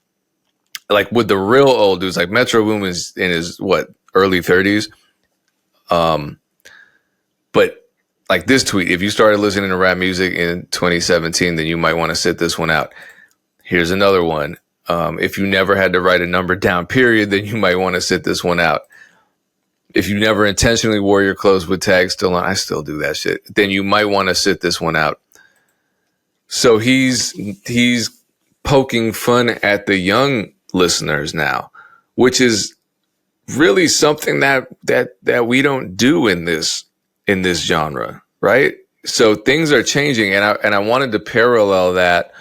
Like with the real old dudes, like Metro Boomin's in his early 30s. But like this tweet, if you started listening to rap music in 2017, then you might want to sit this one out. Here's another one. If you never had to write a number down, period, then you might want to sit this one out. If you never intentionally wore your clothes with tags still on, I still do that shit, then you might want to sit this one out. So he's poking fun at the young listeners now, which is really something that we don't do in this genre, right? So things are changing, and I wanted to parallel that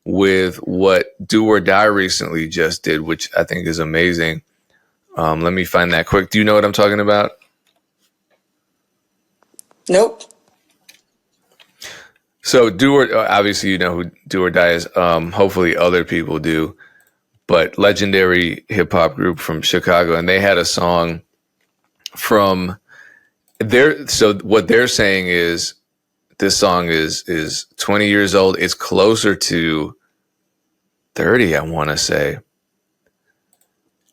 with what Do or Die recently just did, which I think is amazing. Let me find that quick. Do you know what I'm talking about? Nope. So obviously you know who Do or Die is. Hopefully other people do, but legendary hip hop group from Chicago, and they had a song from there. So what they're saying is this song is 20 years old. It's closer to 30, I want to say.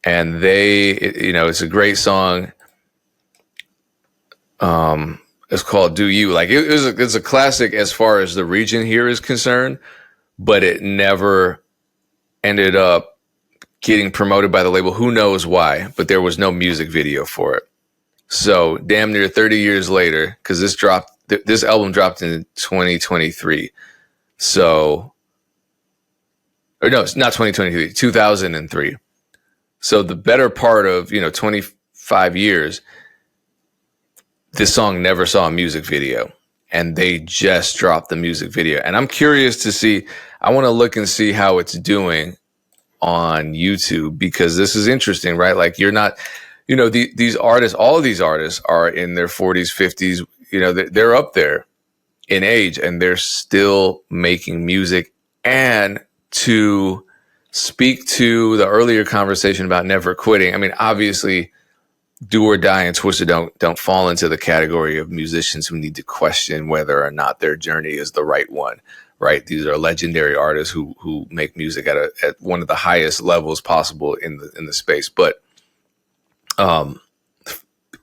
And it's a great song. It's called Do You. Like it's a classic as far as the region here is concerned, but it never ended up getting promoted by the label. Who knows why, but there was no music video for it. So damn near 30 years later, because this album dropped in 2023. So, or no, it's not 2023, 2003. So the better part of, 25 years, this song never saw a music video, and they just dropped the music video. And I'm curious to see, I want to look and see how it's doing on YouTube, because this is interesting, right? Like you're not, these artists, all of these artists are in their 40s, 50s, they're up there in age, and they're still making music. And to speak to the earlier conversation about never quitting, I mean, obviously Do or Die and Twisted don't fall into the category of musicians who need to question whether or not their journey is the right one, right? These are legendary artists who make music at one of the highest levels possible in the space. But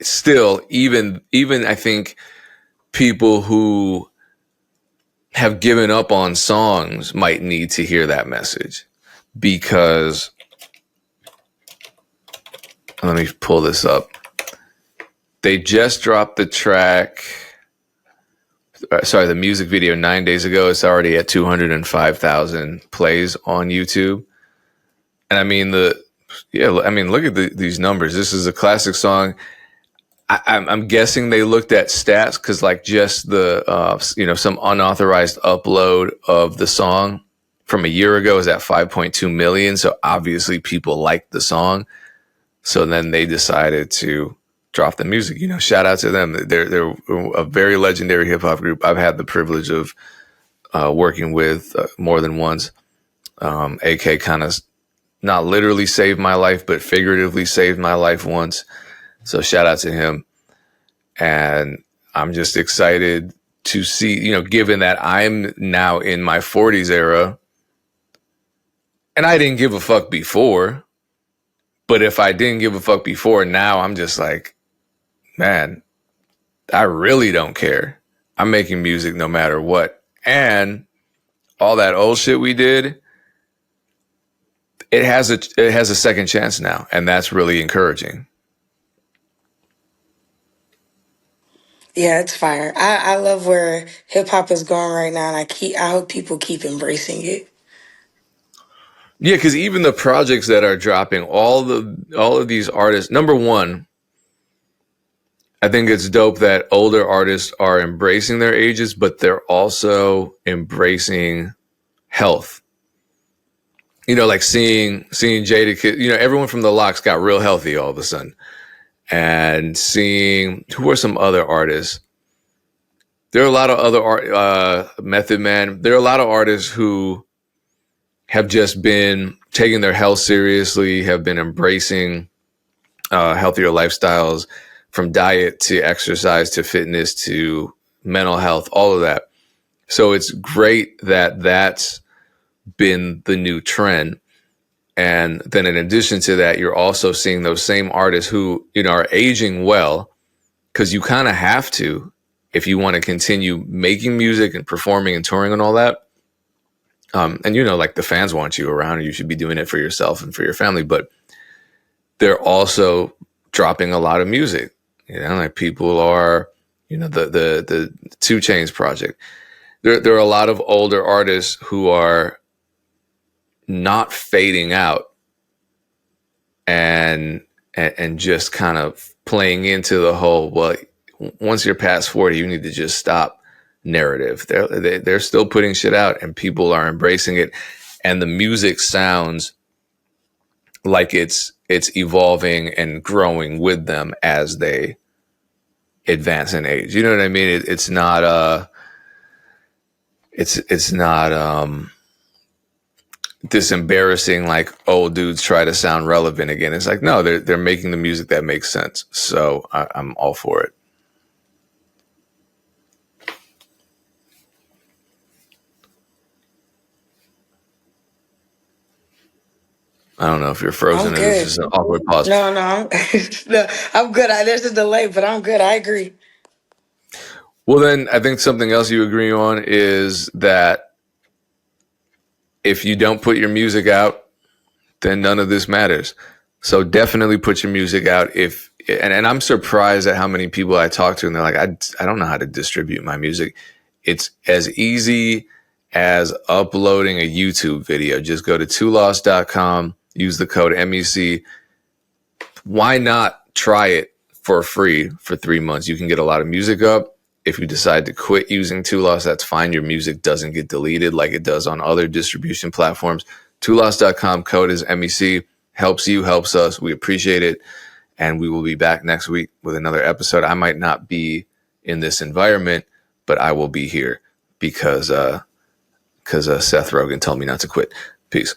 still, even I think people who have given up on songs might need to hear that message, because let me pull this up. They just dropped the music video 9 days ago. It's already at 205,000 plays on YouTube. And I mean, look at these numbers. This is a classic song. I'm guessing they looked at stats, because like just the, some unauthorized upload of the song from a year ago is at 5.2 million. So obviously people liked the song. So then they decided to drop the music. Shout out to them. They're a very legendary hip hop group. I've had the privilege of working with more than once. AK kind of not literally saved my life, but figuratively saved my life once. So shout out to him. And I'm just excited to see, given that I'm now in my 40s era, and I didn't give a fuck before. But if I didn't give a fuck before, now I'm just like, man, I really don't care. I'm making music no matter what. And all that old shit we did, it has a second chance now, and that's really encouraging. Yeah, it's fire. I love where hip hop is going right now, and I hope people keep embracing it. Yeah, because even the projects that are dropping, all of these artists. Number one, I think it's dope that older artists are embracing their ages, but they're also embracing health. You know, like seeing Jada, you know, everyone from the Locks got real healthy all of a sudden, and seeing who are some other artists. There are a lot of other Method Man. There are a lot of artists who have just been taking their health seriously, have been embracing healthier lifestyles, from diet to exercise to fitness to mental health, all of that. So it's great that that's been the new trend. And then in addition to that, you're also seeing those same artists who, you know, are aging well, because you kind of have to if you want to continue making music and performing and touring and all that. And, you know, like the fans want you around, and you should be doing it for yourself and for your family. But they're also dropping a lot of music. You know, like people are, you know, the 2 Chainz project. There are a lot of older artists who are not fading out and just kind of playing into the whole, well, once you're past 40, you need to just stop narrative. They're still putting shit out, and people are embracing it, and the music sounds like it's evolving and growing with them as they advance in age. You know what I mean? It's not this embarrassing, like, old dudes try to sound relevant again. It's like, no, they're making the music that makes sense. So I'm all for it. I don't know if you're frozen I'm or this good. is an awkward pause. No, no, I'm good. There's a delay, but I'm good. I agree. Well, then I think something else you agree on is that if you don't put your music out, then none of this matters. So definitely put your music out. And I'm surprised at how many people I talk to, and they're like, I don't know how to distribute my music. It's as easy as uploading a YouTube video. Just go to tolost.com, use the code MEC. Why not try it for free for 3 months? You can get a lot of music up. If you decide to quit using Tulost, that's fine. Your music doesn't get deleted like it does on other distribution platforms. Tulost.com, code is MEC. Helps you, helps us. We appreciate it. And we will be back next week with another episode. I might not be in this environment, but I will be here because Seth Rogen told me not to quit. Peace.